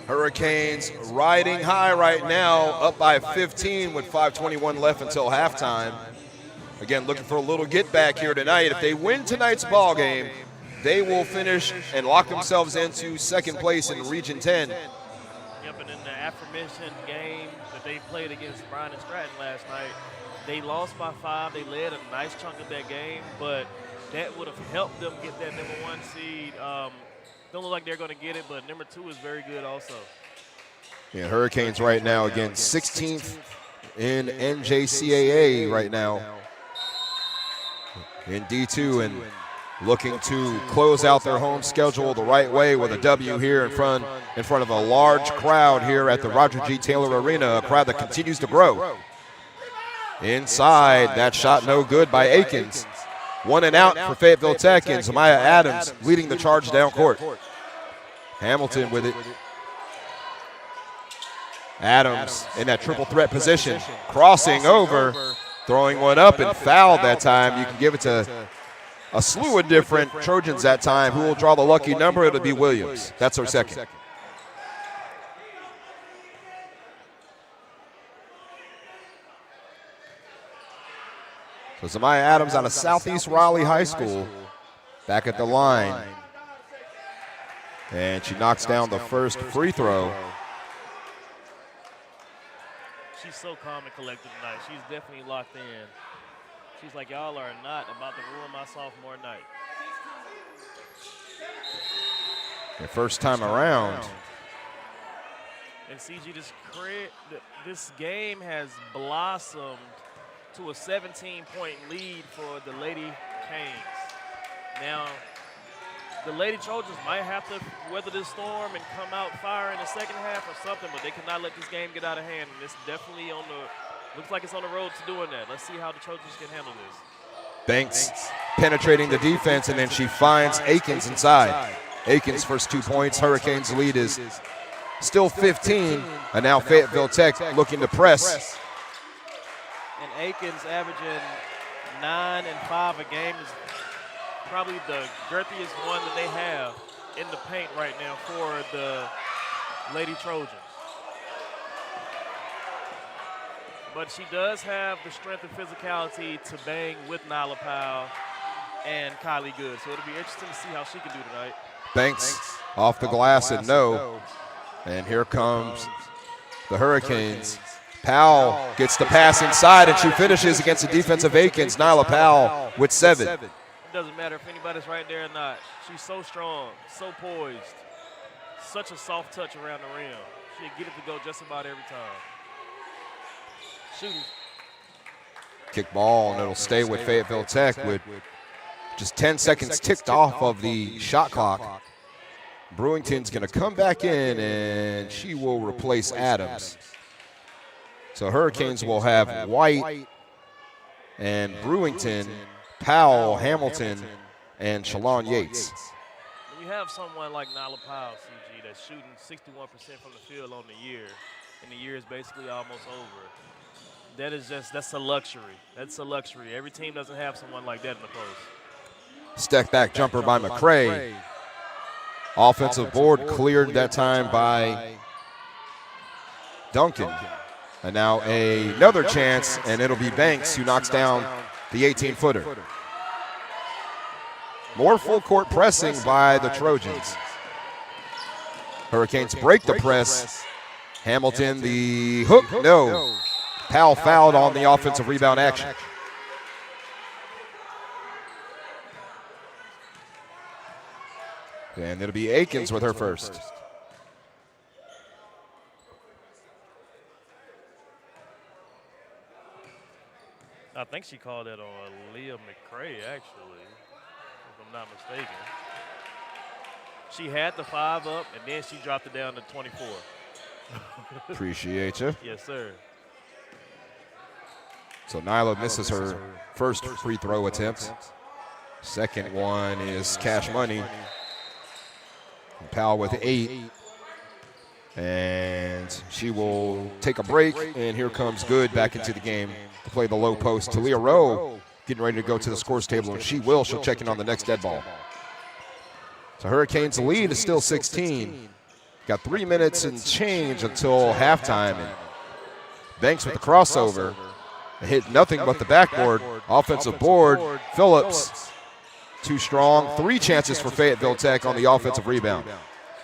[SPEAKER 1] Hurricanes riding high right now, up by 15 with 5:21 left until halftime. Again, looking for a little get back here tonight. If they win tonight's ball game, they will finish and lock themselves into second place in Region 10.
[SPEAKER 3] Yep, and in the aforementioned game that they played against Bryan and Stratton last night, they lost by 5. They led a nice chunk of that game, but that would have helped them get that #1 seed. Don't look like they're going to get it, but #2 is very good also.
[SPEAKER 1] Yeah, Hurricanes right now, again, 16th in NJCAA right now in D2, and looking to close out their home schedule the right way with a W here in front of a large crowd here at the Roger G. Taylor Arena, a crowd that continues to grow. Inside, that shot no good by Akins. 1 and out for Fayetteville Tech, and Zamaya Adams leading the charge down court. Hamilton with it. Adams in that triple threat position, crossing over, throwing one up and fouled that time. You can give it to a slew of different Trojans that time. Who will draw the lucky number? It'll be Williams. That's our second. So Zamaya Adams out of Southeast Raleigh High School, back at the line. And she knocks down the first free throw.
[SPEAKER 3] she's so calm and collected tonight. She's definitely locked in. She's like, y'all are not about to ruin my sophomore night.
[SPEAKER 1] The first time around.
[SPEAKER 3] And CG, this game has blossomed to a 17-point lead for the Lady Canes. Now, the Lady Trojans might have to weather this storm and come out fire in the second half or something, but they cannot let this game get out of hand. And it's definitely looks like it's on the road to doing that. Let's see how the Trojans can handle this.
[SPEAKER 1] Banks penetrating the defense, and then she finds Akins inside. Akins' first 2 points. Hurricanes' lead is still 15, and now Fayetteville Tech looking to press.
[SPEAKER 3] And Akins averaging 9 and 5 a game is probably the girthiest one that they have in the paint right now for the Lady Trojans. But she does have the strength and physicality to bang with Nyla Powell and Kylie Good. So it'll be interesting to see how she can do tonight.
[SPEAKER 1] Banks off the glass and no. And here comes the Hurricanes. Powell gets the pass inside, and she finishes against the defense of Akins. Nyla Powell with 7.
[SPEAKER 3] It doesn't matter if anybody's right there or not. She's so strong, so poised, such a soft touch around the rim. She'll get it to go just about every time. Shooting.
[SPEAKER 1] Kick ball, and it'll stay with Fayetteville Tech with just 10 seconds ticked off of the shot clock. Brewington's going to come back in, and she will replace Adams. So Hurricanes will have White and Brewington, Powell, Hamilton, and Shalon Yates.
[SPEAKER 3] When you have someone like Nyla Powell, CG, that's shooting 61% from the field on the year, and the year is basically almost over, that's a luxury. That's a luxury. Every team doesn't have someone like that in the post.
[SPEAKER 1] Step back jumper by McCray. Offensive board cleared that time by Duncan. And now another chance, and it'll be Banks who knocks down the 18-footer. More full court pressing by the Trojans. Hurricanes break the press. Hamilton, the hook, no. Powell fouled on the offensive rebound action. And it'll be Akins with her first.
[SPEAKER 3] I think she called that on Leah McCray, actually, if I'm not mistaken. She had the 5 up, and then she dropped it down to 24.
[SPEAKER 1] Appreciate you.
[SPEAKER 3] Yes, sir.
[SPEAKER 1] So Nyla misses her first free throw attempt. Second one is cash money. Powell with 8. And she will take a break, and here comes Good back into the game to play the low post. Talia Rowe getting ready to go to the scores table, and she'll check in on the next dead ball. So Hurricanes' lead is still 16. Got 3 minutes and change until halftime. And Banks with the crossover. Hit nothing but the backboard. Offensive board, Phillips. Too strong. 3 chances for Fayetteville Tech on the offensive rebound.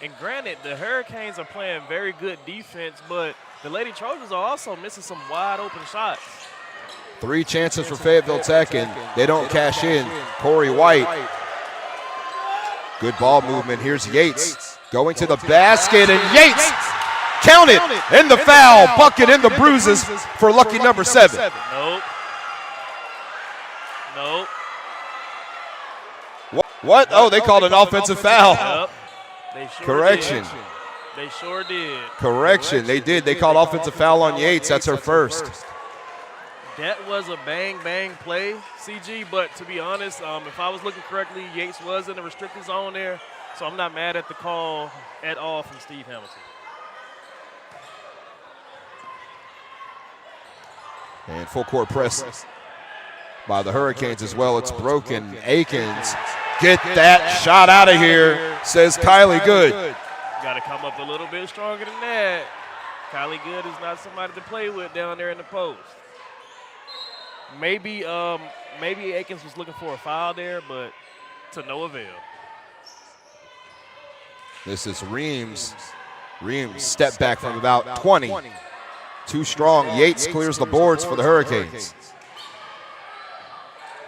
[SPEAKER 3] And granted, the Hurricanes are playing very good defense, but the Lady Trojans are also missing some wide open shots.
[SPEAKER 1] 3 chances for Fayetteville Tech, and they don't cash in. Corey White. Good ball movement. Here's Yates going to the basket, and Yates count it in the foul bucket in the bruises for lucky number 7.
[SPEAKER 3] Nope. Nope.
[SPEAKER 1] What? Oh, they called an offensive foul.
[SPEAKER 3] Yep. They sure
[SPEAKER 1] Correction.
[SPEAKER 3] Did. They sure did.
[SPEAKER 1] Correction. They did. They called offensive foul on Yates. That's her first.
[SPEAKER 3] That was a bang-bang play, CG, but to be honest, if I was looking correctly, Yates was in the restricted zone there, so I'm not mad at the call at all from Steve Hamilton.
[SPEAKER 1] And full court press by the Hurricanes as well. It's broken. Akins, get that shot out of here, says Kylie Good.
[SPEAKER 3] Got to come up a little bit stronger than that. Kylie Good is not somebody to play with down there in the post. Maybe Akins was looking for a foul there, but to no avail.
[SPEAKER 1] This is Reams. Reams step back from about 20 Too strong. Yates clears the boards for the Hurricanes.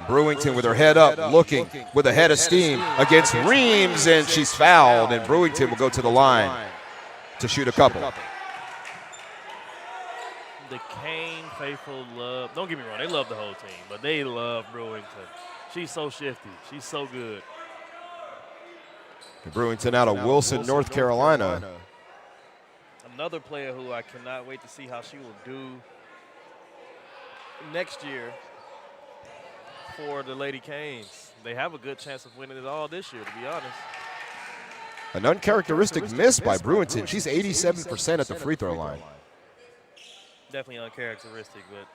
[SPEAKER 1] Brewington with her head up, looking with a head of steam against Reams, and she's fouled, and Brewington will go to the line to shoot a couple.
[SPEAKER 3] The Kane faithful love, don't get me wrong, they love the whole team, but they love Brewington. She's so shifty. She's so good.
[SPEAKER 1] Brewington out of Wilson, North Carolina.
[SPEAKER 3] Another player who I cannot wait to see how she will do next year for the Lady Canes. They have a good chance of winning it all this year, to be honest.
[SPEAKER 1] An uncharacteristic miss by Brewington. She's 87% at the free throw line.
[SPEAKER 3] Definitely uncharacteristic, but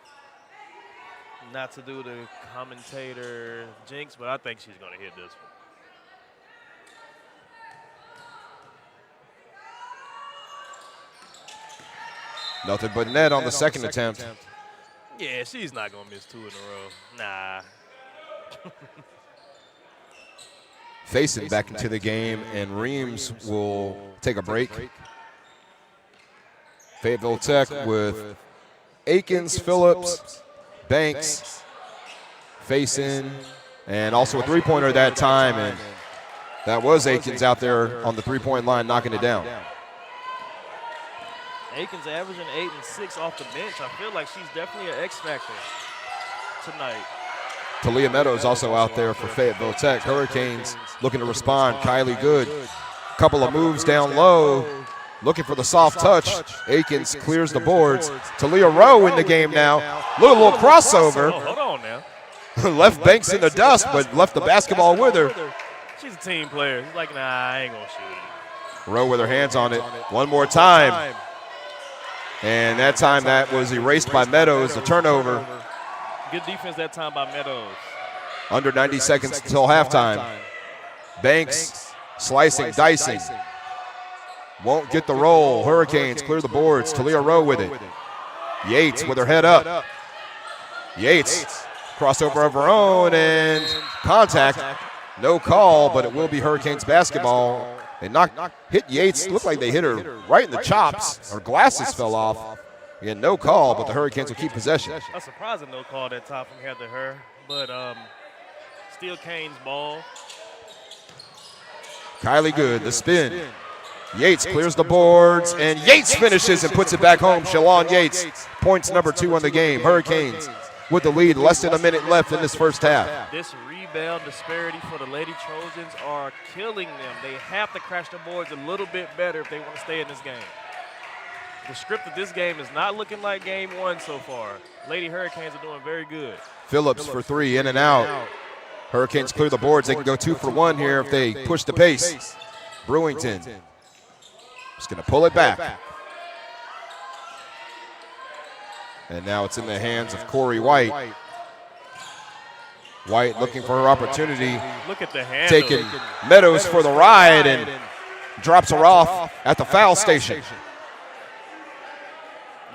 [SPEAKER 3] not to do the commentator jinx, but I think she's going to hit this one.
[SPEAKER 1] Nothing but net on the second attempt.
[SPEAKER 3] Yeah, she's not going to miss 2 in a row. Nah.
[SPEAKER 1] Facing back into the game, and Reams will take a break. Fayetteville Tech with Akins, Phillips, Banks, facing, and also a three-pointer that time, and that was Akins out there on the three-point line knocking it down.
[SPEAKER 3] Akins averaging 8 and 6 off the bench. I feel like she's definitely an X factor tonight.
[SPEAKER 1] Talia Meadows also out there for Fayetteville Tech. Hurricanes looking to respond. Kylie Good, couple of moves down low, looking for the soft touch. Akins clears the boards. Talia Rowe in the game now. Little crossover.
[SPEAKER 3] Oh, hold on now.
[SPEAKER 1] Left Banks in the dust, but left the basketball with her.
[SPEAKER 3] She's a team player. She's like, nah, I ain't going to shoot it.
[SPEAKER 1] Rowe with her hands on it. One more time. And that time that was erased by Meadows, the turnover.
[SPEAKER 3] Good defense that time by Meadows.
[SPEAKER 1] Under 90 seconds until halftime. Banks slicing, dicing. Won't get the roll. Hurricanes clear the boards. Talia Rowe with it. Yates with her head up. Yates, crossover of her own, and contact. No call, but it will be Hurricanes basketball. They hit Yates. Looked like they hit her right in the chops. Her glasses fell off. Again, no call, but the Hurricanes will keep possession.
[SPEAKER 3] A surprising no call that time from Heather Her, but still Kane's ball.
[SPEAKER 1] Kylie Good, the spin. Yates clears the boards, and Yates finishes and puts it back home. Shalon Yates, points number 2 on the game. Hurricanes with the lead, less than a minute left in this first half.
[SPEAKER 3] This rebound disparity for the Lady Trojans are killing them. They have to crash the boards a little bit better if they want to stay in this game. The script of this game is not looking like game 1 so far. Lady Hurricanes are doing very good.
[SPEAKER 1] Phillips for 3, in and out. Hurricanes clear the boards. They can go 2 for 1 here if they push the pace. Brewington just going to pull it back. And now it's in the hands of Corey White. White looking for her opportunity.
[SPEAKER 3] Look at the handle.
[SPEAKER 1] Taking Meadows for the ride and drops her off at the foul station.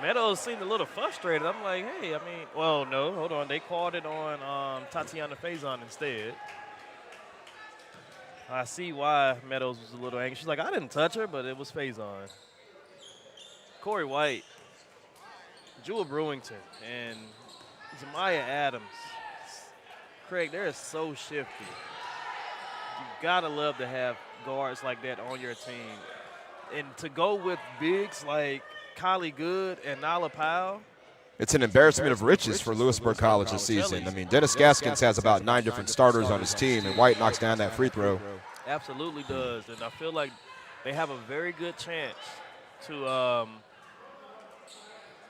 [SPEAKER 3] Meadows seemed a little frustrated. I'm like, hey, well, no, hold on. They called it on Tatiana Faison instead. I see why Meadows was a little angry. She's like, I didn't touch her, but it was Faison. Corey White, Jewel Brewington, and Zamaya Adams. Craig, they're so shifty. You gotta love to have guards like that on your team. And to go with bigs like Kylie Good and Nala Powell.
[SPEAKER 1] It's an embarrassment of riches for Louisburg College this season. I mean, Dennis Gaskins has about 9 different starters on his team, and White knocks down that free throw.
[SPEAKER 3] Absolutely does, and I feel like they have a very good chance to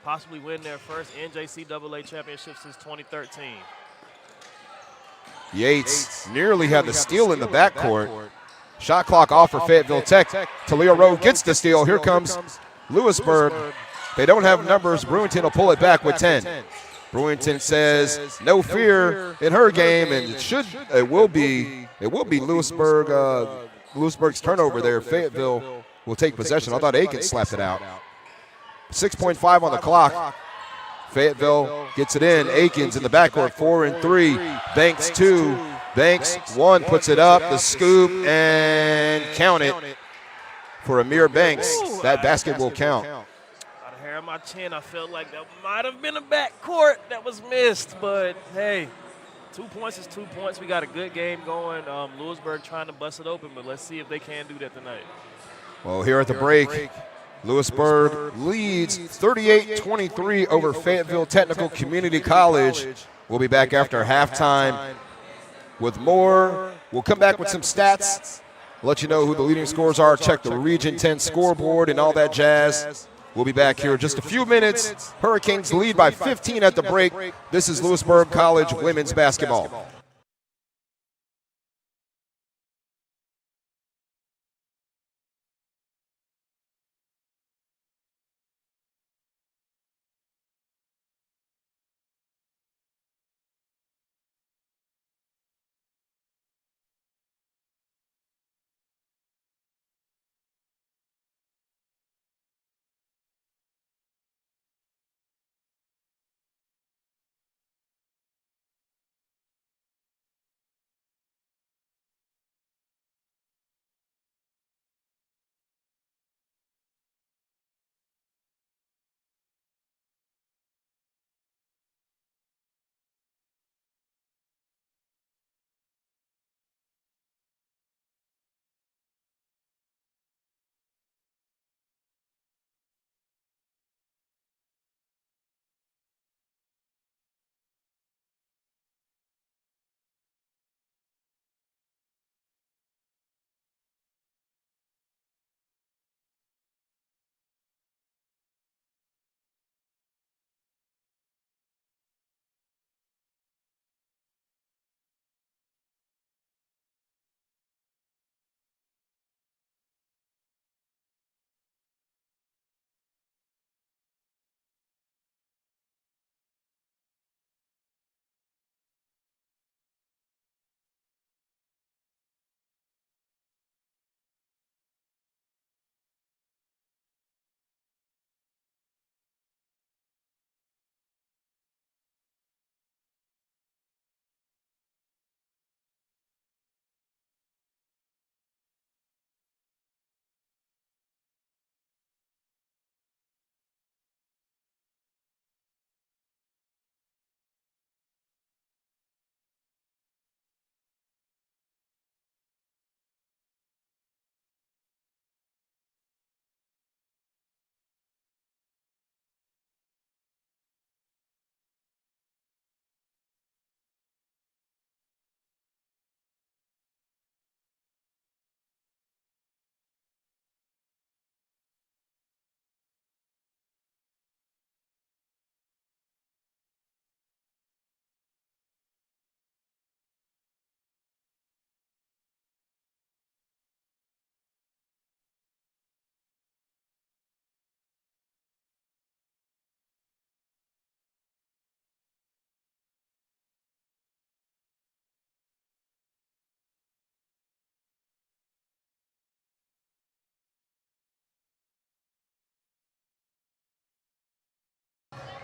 [SPEAKER 3] possibly win their first NJCAA championship since 2013.
[SPEAKER 1] Yates nearly had the steal in the backcourt. Shot clock off for Fayetteville Tech. Talia Rowe gets the steal. Here comes Louisburg. They don't have numbers. Brewington will pull it back with 10. Brewington says no fear in her game, and it will be Louisburg's turnover there. Fayetteville will take possession. I thought Akins slapped it out. 6.5 on the clock. Fayetteville gets it in. Akins in the backcourt, 4 and 3. Banks 2. Banks 1 puts it up. The scoop and count it for Amir Banks. That basket will count.
[SPEAKER 3] Out of hair in my my chin. I felt like that might have been a backcourt that was missed, but hey, 2 points is 2 points. We got a good game going. Louisburg trying to bust it open, but let's see if they can do that tonight.
[SPEAKER 1] Well, here at the break, Louisburg leads 38-23 over Fayetteville Technical Community College. We'll be back after halftime with more. We'll come back with some stats, let you know who the leading scorers are, check the Region 10 scoreboard and all that jazz. We'll be back here in just a few minutes. Hurricanes lead by 15 at the break. This is Louisburg College women's basketball.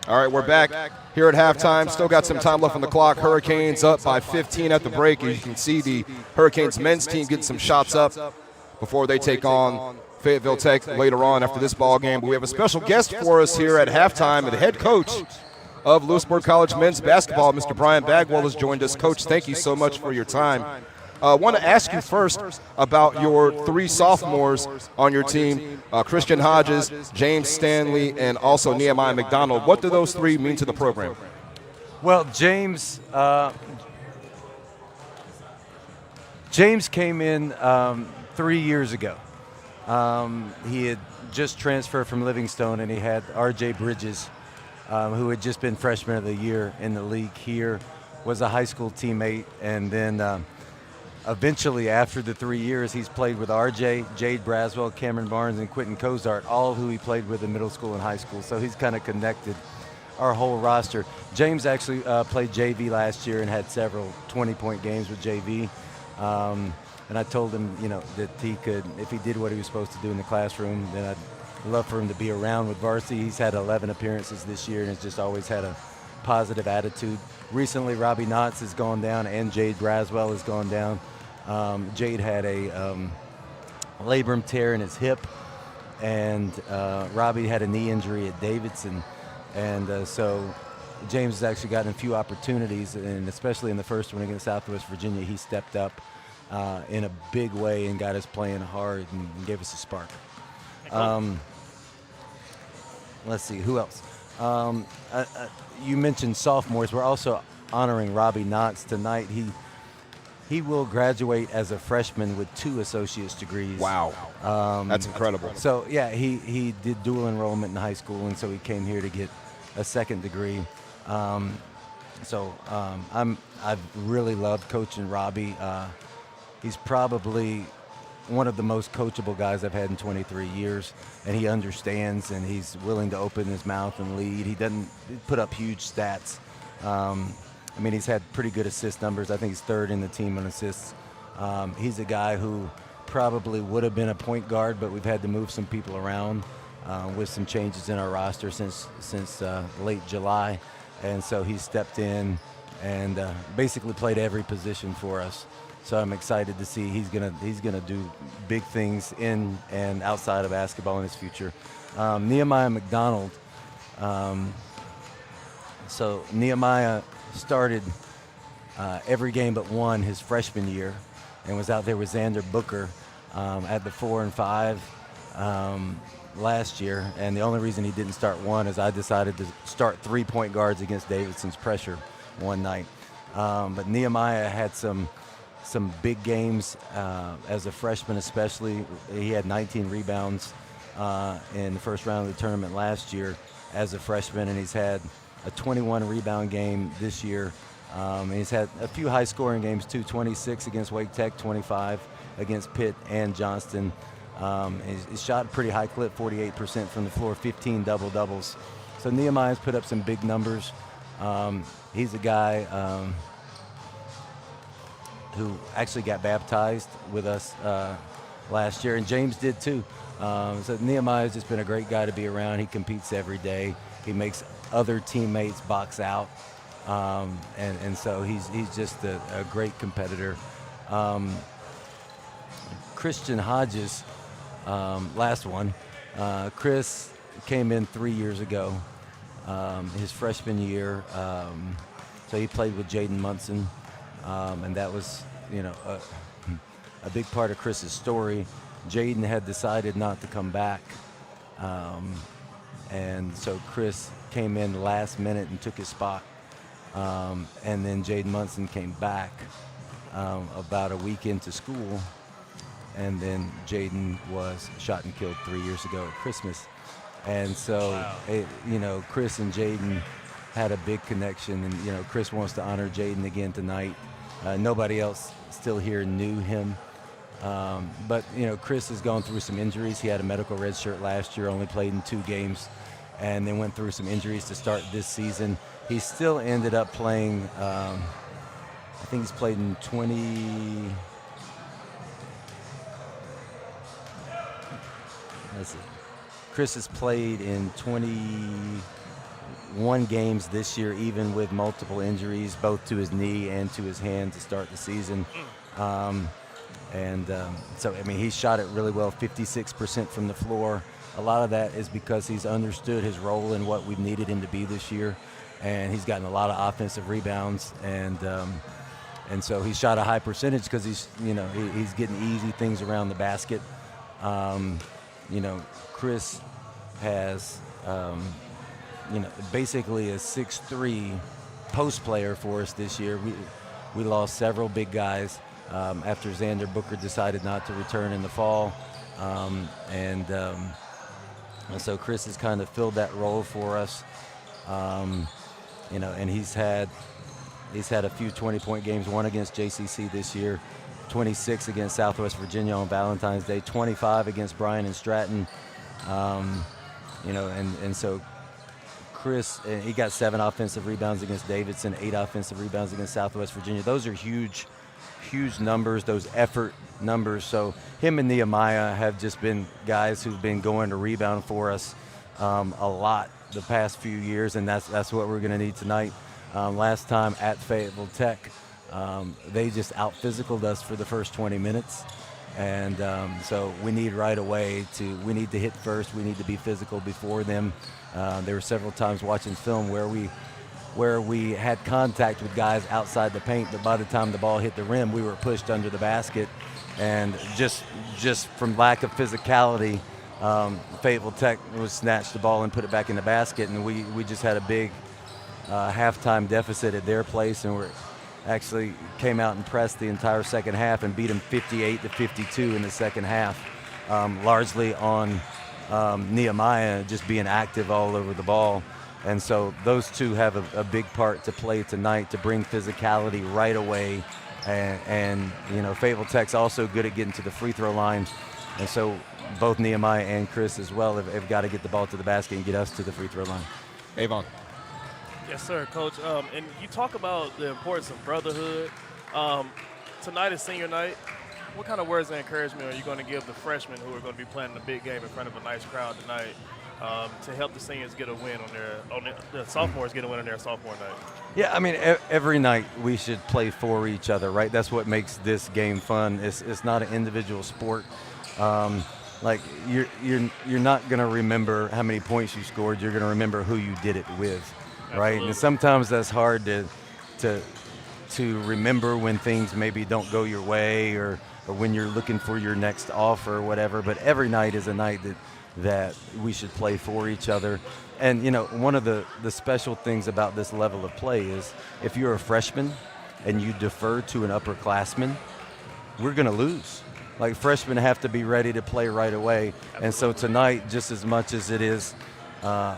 [SPEAKER 1] All right, we're back here at halftime. Still got some time left on the clock. Hurricanes up by 15 at the break. As you can see, the Hurricanes men's team getting some shots up before they take on Fayetteville Tech later on after this ball game. But we have a special guest for us here at halftime, the head coach of Louisburg College men's basketball, Mr. Brian Bagwell, has joined us. Coach, thank you so much for your time. I want to ask you first about your three sophomores on your team, Christian Hodges, James Stanley, and also Nehemiah McDonald. What do those three mean to the program?
[SPEAKER 4] Well, James came in 3 years ago. He had just transferred from Livingstone, and he had R.J. Bridges, who had just been freshman of the year in the league here, was a high school teammate, and then eventually, after the 3 years, he's played with R.J., Jade Braswell, Cameron Barnes, and Quentin Cozart, all who he played with in middle school and high school. So he's kind of connected our whole roster. James actually played JV last year and had several 20-point games with JV. And I told him, that he could, if he did what he was supposed to do in the classroom, then I'd love for him to be around with varsity. He's had 11 appearances this year and has just always had a positive attitude. Recently, Robbie Knotts has gone down and Jade Braswell has gone down. Jade had a labrum tear in his hip, and Robbie had a knee injury at Davidson, and so James has actually gotten a few opportunities, and especially in the first one against Southwest Virginia, he stepped up in a big way and got us playing hard and gave us a spark. Let's see, who else? You mentioned sophomores. We're also honoring Robbie Knotts tonight. He will graduate as a freshman with 2 associate's degrees.
[SPEAKER 1] Wow, that's incredible.
[SPEAKER 4] So yeah, he did dual enrollment in high school, and so he came here to get a second degree. I've really loved coaching Robbie. He's probably one of the most coachable guys I've had in 23 years, and he understands, and he's willing to open his mouth and lead. He doesn't put up huge stats. He's had pretty good assist numbers. I think he's 3rd in the team on assists. He's a guy who probably would have been a point guard, but we've had to move some people around with some changes in our roster since late July, and so he stepped in and basically played every position for us. So I'm excited to see he's gonna do big things in and outside of basketball in his future. Nehemiah McDonald. So Nehemiah started every game but one his freshman year, and was out there with Xander Booker at the 4 and 5 last year. And the only reason he didn't start one is I decided to start 3 point guards against Davidson's pressure one night. But Nehemiah had some big games as a freshman, especially. He had 19 rebounds in the first round of the tournament last year as a freshman, and he's had a 21 rebound game this year. And he's had a few high scoring games too, 26 against Wake Tech, 25 against Pitt and Johnston. He's shot a pretty high clip, 48% from the floor, 15 double doubles. So Nehemiah's put up some big numbers. He's a guy who actually got baptized with us last year, and James did too. So Nehemiah's just been a great guy to be around. He competes every day. He makes other teammates box out, and so he's just a great competitor. Christian Hodges, last one. Chris came in 3 years ago, his freshman year. So he played with Jaden Munson. And that was, a big part of Chris's story. Jaden had decided not to come back, and so Chris came in last minute and took his spot. And then Jaden Munson came back about a week into school, and then Jaden was shot and killed 3 years ago at Christmas. And so, wow. Chris and Jaden had a big connection, and Chris wants to honor Jaden again tonight. Nobody else still here knew him. But Chris has gone through some injuries. He had a medical red shirt last year, only played in 2 games, and then went through some injuries to start this season. He still ended up playing, I think he's played in 20, let's see. Chris has played in 21 games this year, even with multiple injuries, both to his knee and to his hand to start the season. He shot it really well, 56% from the floor. A lot of that is because he's understood his role and what we've needed him to be this year, and he's gotten a lot of offensive rebounds, and so he shot a high percentage because he's getting easy things around the basket. Chris has basically a 6'3" post player for us this year. We lost several big guys after Xander Booker decided not to return in the fall, and so Chris has kind of filled that role for us. And he's had a few 20-point games, one against JCC this year, 26 against Southwest Virginia on Valentine's Day, 25 against Bryan and Stratton. So Chris, he got 7 offensive rebounds against Davidson, 8 offensive rebounds against Southwest Virginia. Those are huge numbers, those effort numbers. So him and Nehemiah have just been guys who've been going to rebound for us a lot the past few years, and that's what we're going to need tonight. Last time at Fayetteville Tech, they just out-physicaled us for the first 20 minutes. And so we need right away we need to hit first. We need to be physical before them. There were several times watching film where we had contact with guys outside the paint, but by the time the ball hit the rim, we were pushed under the basket. And just from lack of physicality, Fayetteville Tech was snatched the ball and put it back in the basket, and we just had a big halftime deficit at their place, and we're actually came out and pressed the entire second half and beat them 58-52 in the second half, largely on Nehemiah just being active all over the ball. And so those two have a big part to play tonight to bring physicality right away. And you know, Fayetteville Tech's also good at getting to the free throw line. And so both Nehemiah and Chris as well have got to get the ball to the basket and get us to the free throw line.
[SPEAKER 1] Avon.
[SPEAKER 3] Yes, sir, Coach. And you talk about the importance of brotherhood. Tonight is senior night. What kind of words of encouragement are you going to give the freshmen who are going to be playing the big game in front of a nice crowd tonight to help the seniors get a win the sophomores get a win on their sophomore night? Yeah,
[SPEAKER 4] I mean, every night we should play for each other, right? That's what makes this game fun. It's not an individual sport. Like you're not going to remember how many points you scored. You're going to remember who you did it with, right?
[SPEAKER 3] Absolutely.
[SPEAKER 4] And sometimes that's hard to remember when things maybe don't go your way or when you're looking for your next offer or whatever. But every night is a night that we should play for each other. And, you know, one of the special things about this level of play is if you're a freshman and you defer to an upperclassman, we're going to lose. Like, freshmen have to be ready to play right away. Absolutely. And so tonight, just as much as it is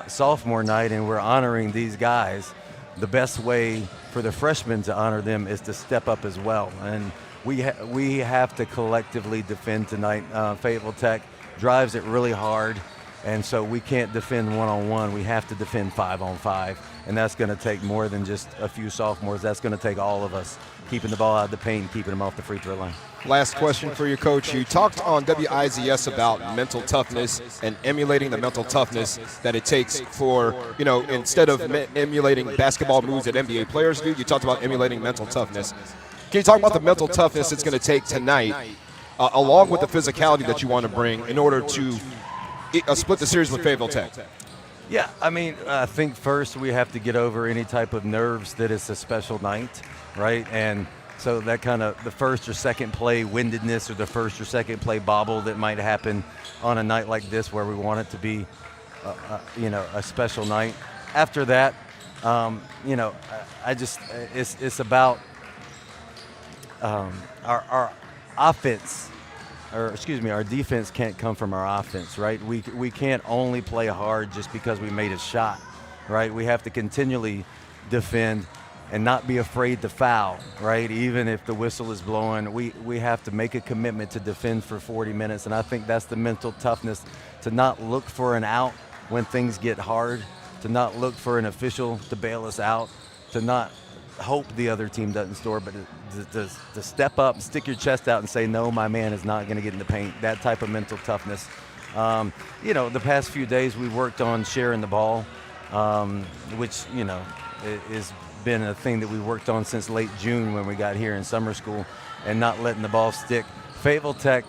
[SPEAKER 4] sophomore night and we're honoring these guys, the best way for the freshmen to honor them is to step up as well. And we have to collectively defend tonight. Fayetteville Tech drives it really hard, and so we can't defend one-on-one. We have to defend 5-on-5, and that's going to take more than just a few sophomores. That's going to take all of us, keeping the ball out of the paint and keeping them off the free throw line.
[SPEAKER 1] Last question for you, Coach. You talked on WIZS about mental toughness and emulating the mental toughness that it takes for, you know, instead of emulating basketball moves that NBA players do, you talked about emulating mental toughness. Can you talk about the mental toughness it's going to take tonight, along with the physicality that you want to bring in order to split the series with Fayetteville Tech?
[SPEAKER 4] Yeah, I mean, I think first we have to get over any type of nerves that it's a special night, right? And so that kind of the first or second play windedness or the first or second play bobble that might happen on a night like this where we want it to be, a special night. After that, it's about our offense, our defense can't come from our offense, right? We can't only play hard just because we made a shot, right? We have to continually defend and not be afraid to foul, right? Even if the whistle is blowing, we have to make a commitment to defend for 40 minutes. And I think that's the mental toughness, to not look for an out when things get hard, to not look for an official to bail us out, to not hope the other team doesn't score, but to step up and stick your chest out and say, no, my man is not going to get in the paint. That type of mental toughness. The past few days we worked on sharing the ball, which, is been a thing that we worked on since late June when we got here in summer school, and not letting the ball stick. Fayetteville Tech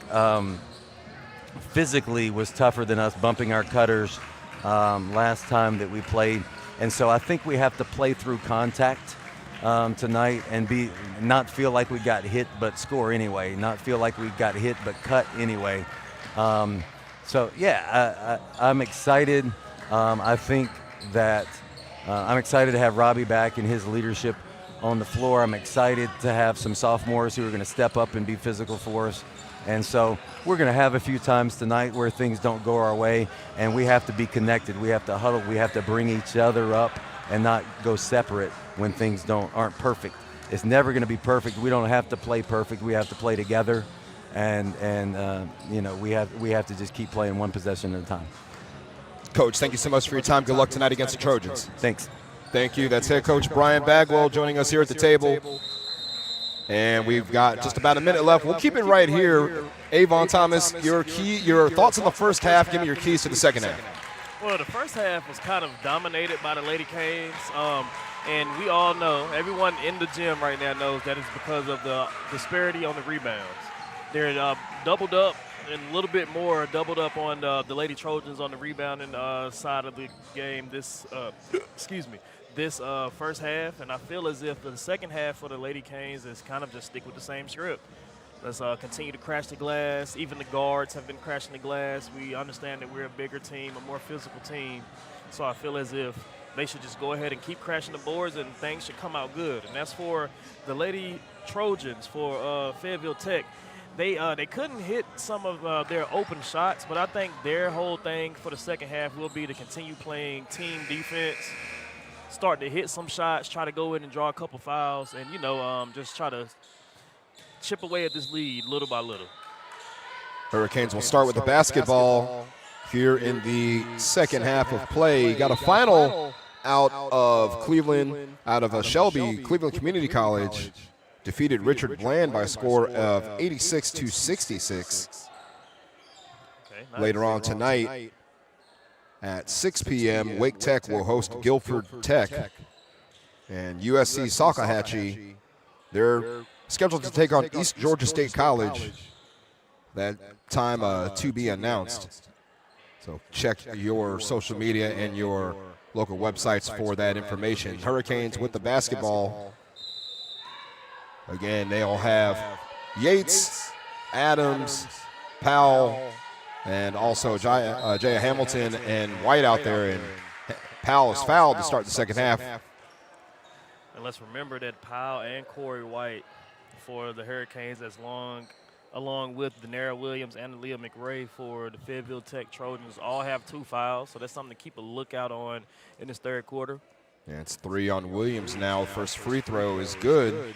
[SPEAKER 4] physically was tougher than us, bumping our cutters last time that we played. And so I think we have to play through contact tonight and not feel like we got hit but score anyway, not feel like we got hit but cut anyway. I'm excited. I think that I'm excited to have Robbie back and his leadership on the floor. I'm excited to have some sophomores who are going to step up and be physical for us. And so we're going to have a few times tonight where things don't go our way, and we have to be connected. We have to huddle. We have to bring each other up and not go separate when things aren't perfect. It's never going to be perfect. We don't have to play perfect. We have to play together, and we have to just keep playing one possession at a time.
[SPEAKER 1] Coach, thank you so much for your time. Good luck tonight against the Trojans.
[SPEAKER 4] Thanks.
[SPEAKER 1] Thank you. That's head coach Brian Bagwell joining us here at the table. And we've got just about a minute left. We'll keep it right here. Avon Thomas, your thoughts on the first half. Give me your keys to the second half.
[SPEAKER 3] Well, the first half was kind of dominated by the Lady Canes. And we all know, everyone in the gym right now knows that it's because of the disparity on the rebounds. They're doubled up and a little bit more doubled up on the Lady Trojans on the rebounding side of the game this this first half, and I feel as if the second half for the Lady Canes is kind of just stick with the same script. Let's continue to crash the glass. Even the guards have been crashing the glass. We understand that we're a bigger team, a more physical team, so I feel as if they should just go ahead and keep crashing the boards and things should come out good. And that's for the Lady Trojans for Fayetteville Tech. They couldn't hit some of their open shots, but I think their whole thing for the second half will be to continue playing team defense, start to hit some shots, try to go in and draw a couple fouls, and, just try to chip away at this lead little by little.
[SPEAKER 1] Hurricanes will start with the basketball here in the second half of play. Got a final out of Cleveland, out of Shelby, Cleveland Community College. Defeated Richard Bland by a score of 86-66.
[SPEAKER 3] Okay, nice.
[SPEAKER 1] Later on tonight at 6 p.m., Wake Tech will host Guilford Tech. And USC Salkehatchie, they're scheduled to take on East Georgia State College. That time to be announced. So check your social media and your local websites for that information. Hurricanes with the basketball. Again, they'll have Yates, Adams, Powell, and also Jaya Hamilton and White out there. And Powell is fouled to start the second half.
[SPEAKER 3] And let's remember that Powell and Corey White for the Hurricanes along with Denara Williams and Leah McRae for the Fayetteville Tech Trojans all have 2 fouls. So that's something to keep a lookout on in this third quarter.
[SPEAKER 1] Yeah, it's 3 on Williams now. First free throw is good.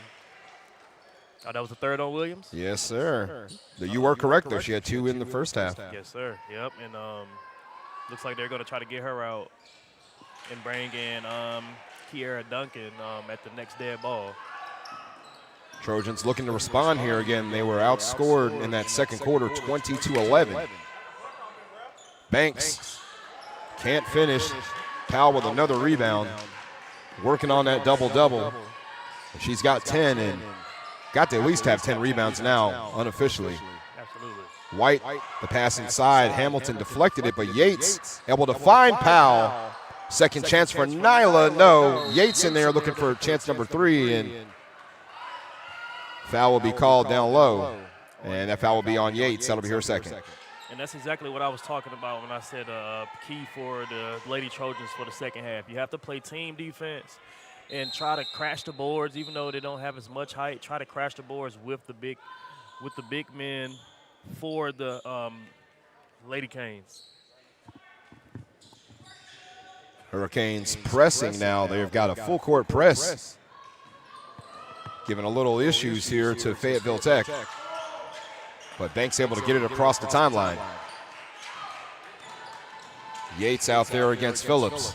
[SPEAKER 3] Oh, that was the third on Williams?
[SPEAKER 1] Yes, sir. You were correct, though. She had 2 in the first half.
[SPEAKER 3] Yes, sir. Yep. And looks like they're going to try to get her out and bring in Kiara Duncan at the next dead ball.
[SPEAKER 1] Trojans looking to respond here again. They were outscored in that second quarter 20-11. Banks can't finish. Powell with another rebound. Working on that double-double. She's got 10 and got to at least have 10 rebounds now, unofficially.
[SPEAKER 3] Absolutely.
[SPEAKER 1] White, the pass inside. Hamilton deflected it, but Yates able to find Powell. Second chance for Nyla. No, Yates in there looking for chance number 3, and foul will be called down low. And that foul will be on Yates. That'll be her second.
[SPEAKER 3] And that's exactly what I was talking about when I said key for the Lady Trojans for the second half. You have to play team defense and try to crash the boards, even though they don't have as much height. Try to crash the boards with the big men for the Lady Canes.
[SPEAKER 1] Hurricanes pressing now. They've got a full court press. Giving a little issues here to Fayetteville Tech. But Banks able to get it across the timeline. Yates out there against Phillips.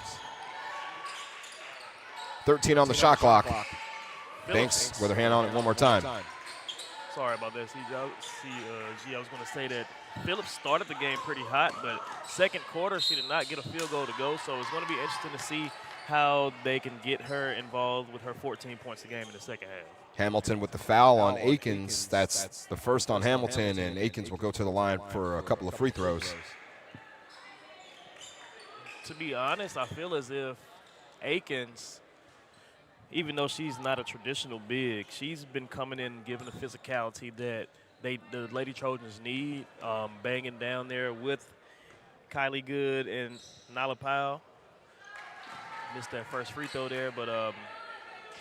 [SPEAKER 1] 13 on the shot clock. Banks with her hand on it one more time.
[SPEAKER 3] Sorry about that, CG. I was going to say that Phillips started the game pretty hot, but second quarter she did not get a field goal to go, so it's going to be interesting to see how they can get her involved with her 14 points a game in the second half.
[SPEAKER 1] Hamilton with the foul on Akins. That's the first on Hamilton, and Akins will go to the line for a couple of free throws.
[SPEAKER 3] To be honest, I feel as if Akins, even though she's not a traditional big, she's been coming in and giving the physicality that the Lady Trojans need, banging down there with Kylie Good and Nyla Powell. Missed that first free throw there, but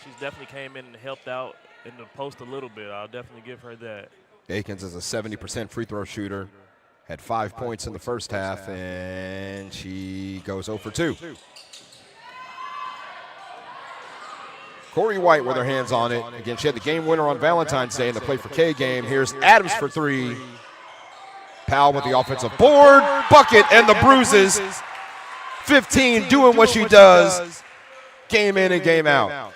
[SPEAKER 3] she's definitely came in and helped out in the post a little bit. I'll definitely give her that.
[SPEAKER 1] Akins is a 70% free throw shooter. Had 5 points in the first half, and she goes 0 for 2. Corey White with her hands on it. Again, she had the game winner on Valentine's Day in the Play for K game. Here's Adams for 3. Powell with the offensive board, bucket, and the bruises. 15 doing what she does, game in and game out.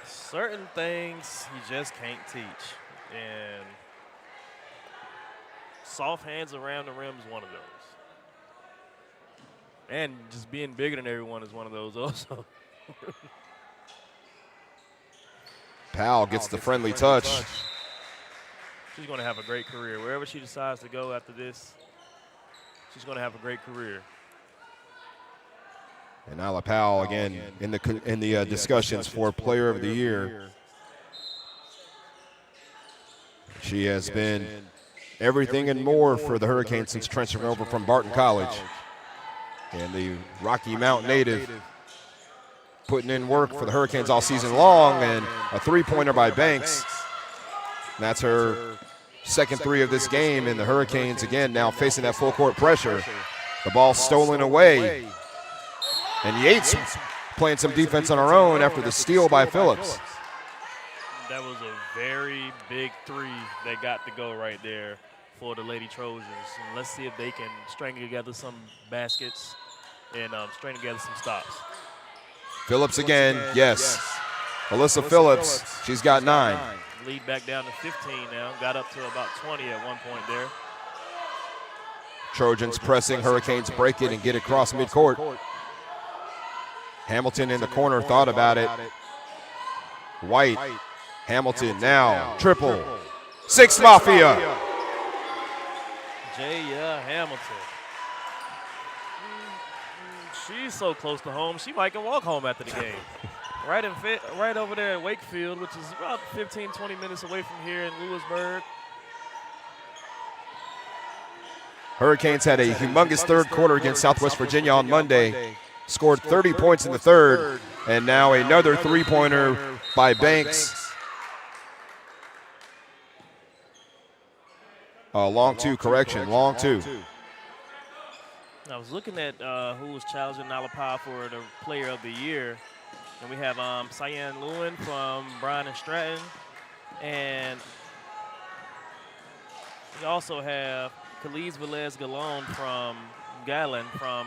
[SPEAKER 3] Certain things you just can't teach. And soft hands around the rim is one of those. And just being bigger than everyone is one of those also.
[SPEAKER 1] Powell gets the friendly touch.
[SPEAKER 3] She's going to have a great career. Wherever she decides to go after this, she's going to have a great career.
[SPEAKER 1] And Nyla Powell again in the discussions for Player of the Year. She has been everything and more for the Hurricanes since transferring over from Barton College. And the Rocky Mount native putting in work for the Hurricanes all season long, and a three-pointer by Banks. That's her second three of this game, and the Hurricanes again now facing that full court pressure. The ball stolen away, and Yates playing some defense on her own after the steal by Phillips.
[SPEAKER 3] That was a very big three that got to go right there for the Lady Trojans. And let's see if they can string together some baskets and string together some stops.
[SPEAKER 1] Phillips again, yes. Alyssa Phillips, she's got 9.
[SPEAKER 3] Lead back down to 15 now. Got up to about 20 at one point there.
[SPEAKER 1] Trojans pressing, Hurricanes break it and get across midcourt. Hamilton in the corner thought about it. White, Hamilton now, triple. 6 Mafia.
[SPEAKER 3] Jaya Hamilton. She's so close to home, she might can walk home after the game. right over there at Wakefield, which is about 15, 20 minutes away from here in Louisburg.
[SPEAKER 1] Hurricanes had a humongous third quarter against Southwest Virginia on Monday. Scored 30 points in the third, and now another three-pointer by Banks. Long two, correction, long two.
[SPEAKER 3] I was looking at who was challenging Nyla Powell for the Player of the Year. And we have Cyan Lewin from Bryan and Stratton. And we also have Khalees Velez-Galone from Gallon from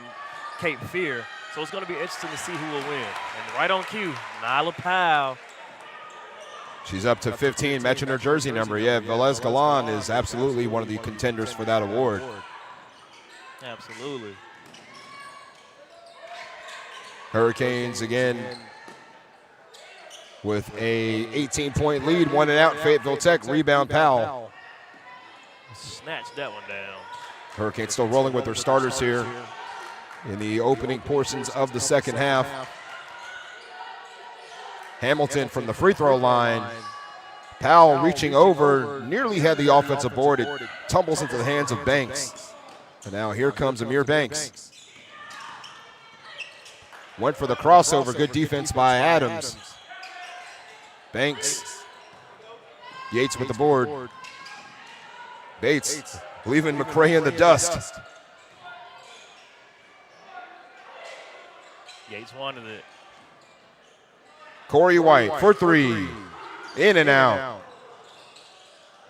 [SPEAKER 3] Cape Fear. So it's going to be interesting to see who will win. And right on cue, Nyla Powell.
[SPEAKER 1] She's up to 15, matching her jersey number. Yeah, Velez-Galone is absolutely one of the contenders for that award.
[SPEAKER 3] Absolutely.
[SPEAKER 1] Hurricanes again with a 18-point lead, one and out. Fayetteville Tech, rebound Powell.
[SPEAKER 3] Snatched that one down.
[SPEAKER 1] Hurricanes still rolling with their starters here in the opening portions of the second half. Hamilton from the free throw line. Powell reaching over, nearly had the offensive board. It tumbles into the hands of Banks. And now here comes Amir Banks. Went for the crossover, good defense by Adams. Banks. Yates with the board. Bates leaving McCray in the dust.
[SPEAKER 3] Yates wanted it.
[SPEAKER 1] Corey White for three. In and out.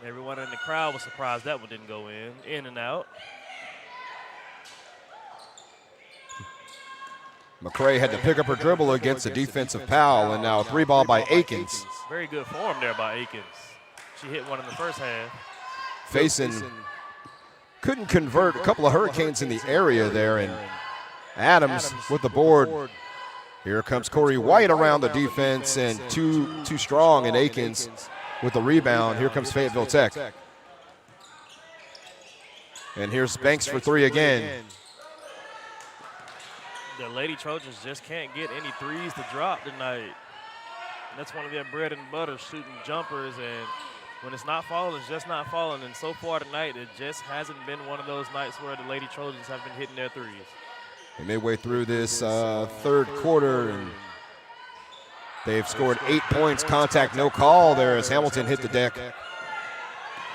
[SPEAKER 3] Everyone in the crowd was surprised that one didn't go in. In and out.
[SPEAKER 1] McCray had to pick up her dribble against the defensive Powell, and now a three ball by Akins.
[SPEAKER 3] Very good form there by Akins. She hit one in the first half.
[SPEAKER 1] Faison couldn't convert. A couple of Hurricanes in the area there, and Adams with the board. Here comes Corey White around the defense, and too strong, and Akins with the rebound. Here comes Fayetteville Tech. And here's Banks for three again.
[SPEAKER 3] The Lady Trojans just can't get any threes to drop tonight. That's one of their bread and butter, shooting jumpers, and when it's not falling, it's just not falling. And so far tonight, it just hasn't been one of those nights where the Lady Trojans have been hitting their threes.
[SPEAKER 1] And midway through this third quarter, and they've scored 8 points. Contact, no call there as Hamilton hit the deck.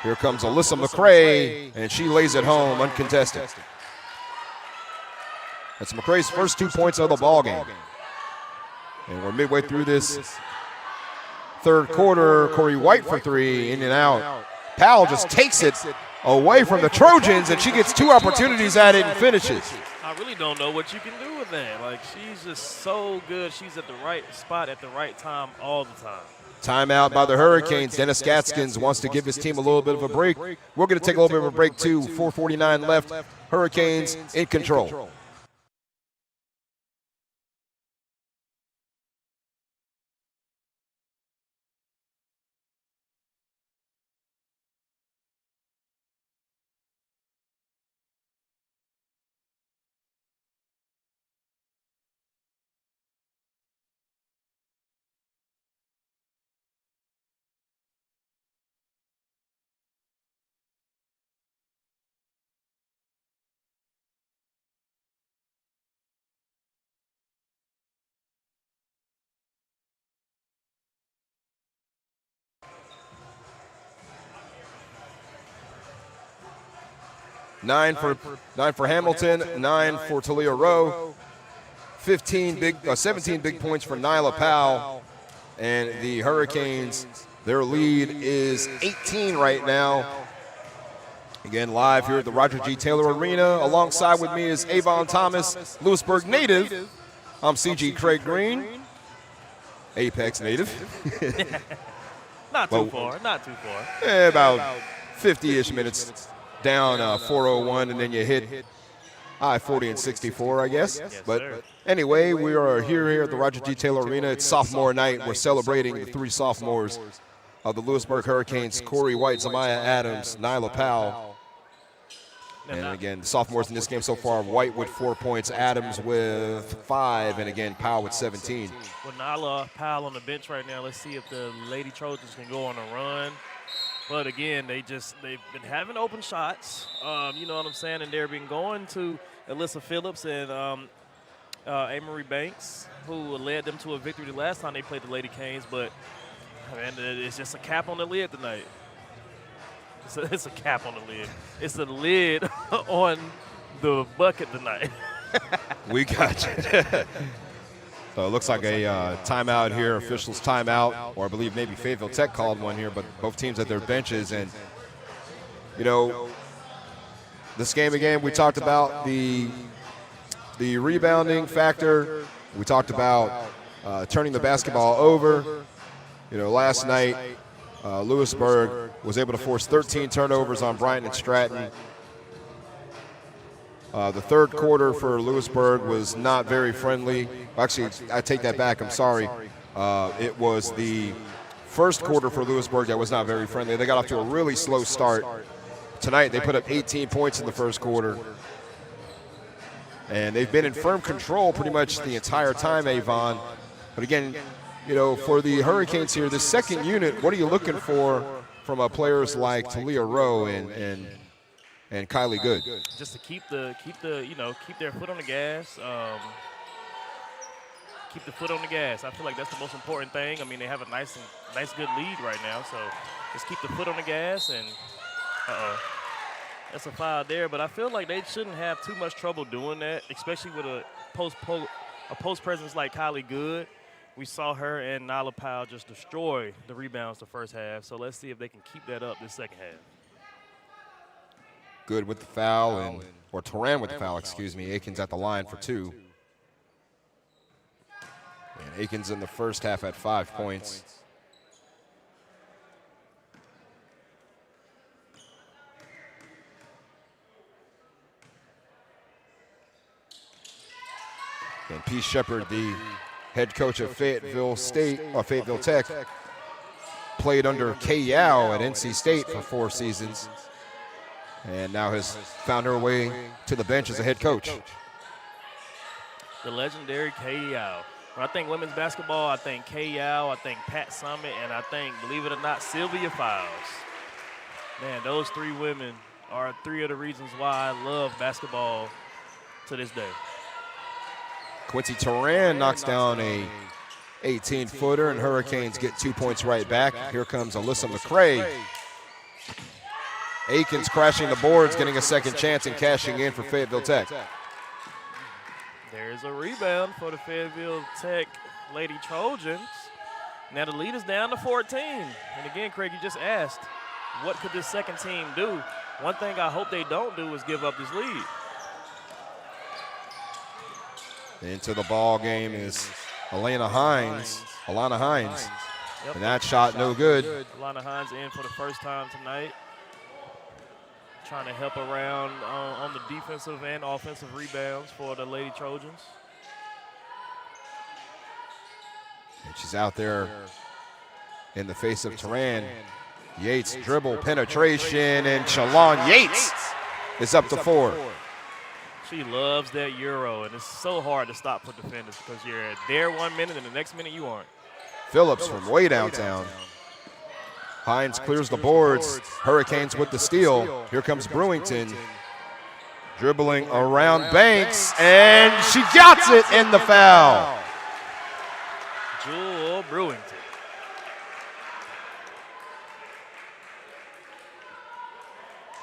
[SPEAKER 1] Here comes Alyssa McCray, and she lays it home uncontested. That's McCray's first 2 points of the ball game. And we're midway through this third quarter. Corey White for three, in and out. Powell just takes it away from the Trojans, and she gets 2 opportunities at it and finishes.
[SPEAKER 3] I really don't know what you can do with that. Like, she's just so good. She's at the right spot at the right time all the time.
[SPEAKER 1] Timeout by the Hurricanes. Dennis Gaskins wants to give his team a little bit of a break. We're going to take a little bit of a break too. 4:49 left. Hurricanes in control. 9 for Hamilton, 9 for Talia Rowe, 17 big points for Nyla Powell, and the Hurricanes, their lead is 18 right now. Again, live here at the Roger G. Taylor Arena. Alongside with me is Avon Thomas, Louisburg native. I'm CG Craig Green, Apex native.
[SPEAKER 3] Not too far.
[SPEAKER 1] About 50-ish minutes down 401, and then you hit I-40 and 64, I guess.
[SPEAKER 3] Yes,
[SPEAKER 1] but
[SPEAKER 3] sir.
[SPEAKER 1] anyway, we are here at the Roger G. Taylor Arena. It's sophomore night. We're celebrating the 3 sophomores of the Louisburg Hurricanes: Corey White, Zamaya Adams, Nyla Powell. And again, the sophomores in this game so far: White with 4 points, Adams with 5, and again, Powell with 17.
[SPEAKER 3] With Nyla Powell on the bench right now, let's see if the Lady Trojans can go on a run. But again, they've been having open shots, you know what I'm saying, and they've been going to Alyssa Phillips and Amory Banks, who led them to a victory the last time they played the Lady Canes. But man, it's just a cap on the lid tonight. It's a cap on the lid. It's a lid on the bucket tonight.
[SPEAKER 1] We got you. So it looks like a timeout here, officials timeout, or I believe maybe Fayetteville Tech called one here, but both teams at their benches. And, you know, this game again, we talked about the rebounding factor. We talked about turning the basketball over. You know, last night, Louisburg was able to force 13 turnovers on Bryant and Stratton. The third quarter for Louisburg was not very friendly. Actually, I take that back. I'm sorry. It was the first quarter for Louisburg that was not very friendly. They got off to a really slow start. Tonight, they put up 18 points in the first quarter. And they've been in firm control pretty much the entire time, Avon. But again, you know, for the Hurricanes here, the second unit, what are you looking for from players like Talia Rowe and Kylie Good?
[SPEAKER 3] Just to keep their foot on the gas. Keep the foot on the gas. I feel like that's the most important thing. I mean, they have a nice good lead right now, so just keep the foot on the gas. And that's a foul there. But I feel like they shouldn't have too much trouble doing that, especially with a post presence like Kylie Good. We saw her and Nyla Powell just destroy the rebounds the first half. So let's see if they can keep that up this second half.
[SPEAKER 1] Good with the foul, or Turan with the foul, excuse me. Aikens at the line for 2. And Aikens in the first half at 5 points. And P. Shepard, the head coach of Fayetteville Tech, played under Kay Yao at NC State for 4 seasons. And now has found her way to the bench as a head coach.
[SPEAKER 3] The legendary Kay Yao. When I think women's basketball, I think Kay Yao, I think Pat Summit, and I think, believe it or not, Sylvia Files. Man, those 3 women are 3 of the reasons why I love basketball to this day.
[SPEAKER 1] Quincy Turan knocks down a 18-footer, and Hurricanes get 2 points right back. Here comes Alyssa McCray. Aikens crashing the boards, getting a second chance and cashing in for Fayetteville Tech.
[SPEAKER 3] There's a rebound for the Fayetteville Tech Lady Trojans. Now the lead is down to 14. And again, Craig, you just asked, what could this second team do? One thing I hope they don't do is give up this lead.
[SPEAKER 1] Into the ball game is Alana Hines. Yep. And that shot no good.
[SPEAKER 3] Alana Hines in for the first time tonight. Trying to help around on the defensive and offensive rebounds for the Lady Trojans.
[SPEAKER 1] And she's out there in the face of Turan. Yates dribble penetration, and Shalon Yates is up to 4.
[SPEAKER 3] She loves that Euro, and it's so hard to stop for defenders because you're there 1 minute and the next minute you aren't.
[SPEAKER 1] Phillips from way downtown. Hines clears the boards. Hurricanes with the steal. Here comes Brewington. Dribbling around Banks, and she got it in the foul.
[SPEAKER 3] Jewel Brewington.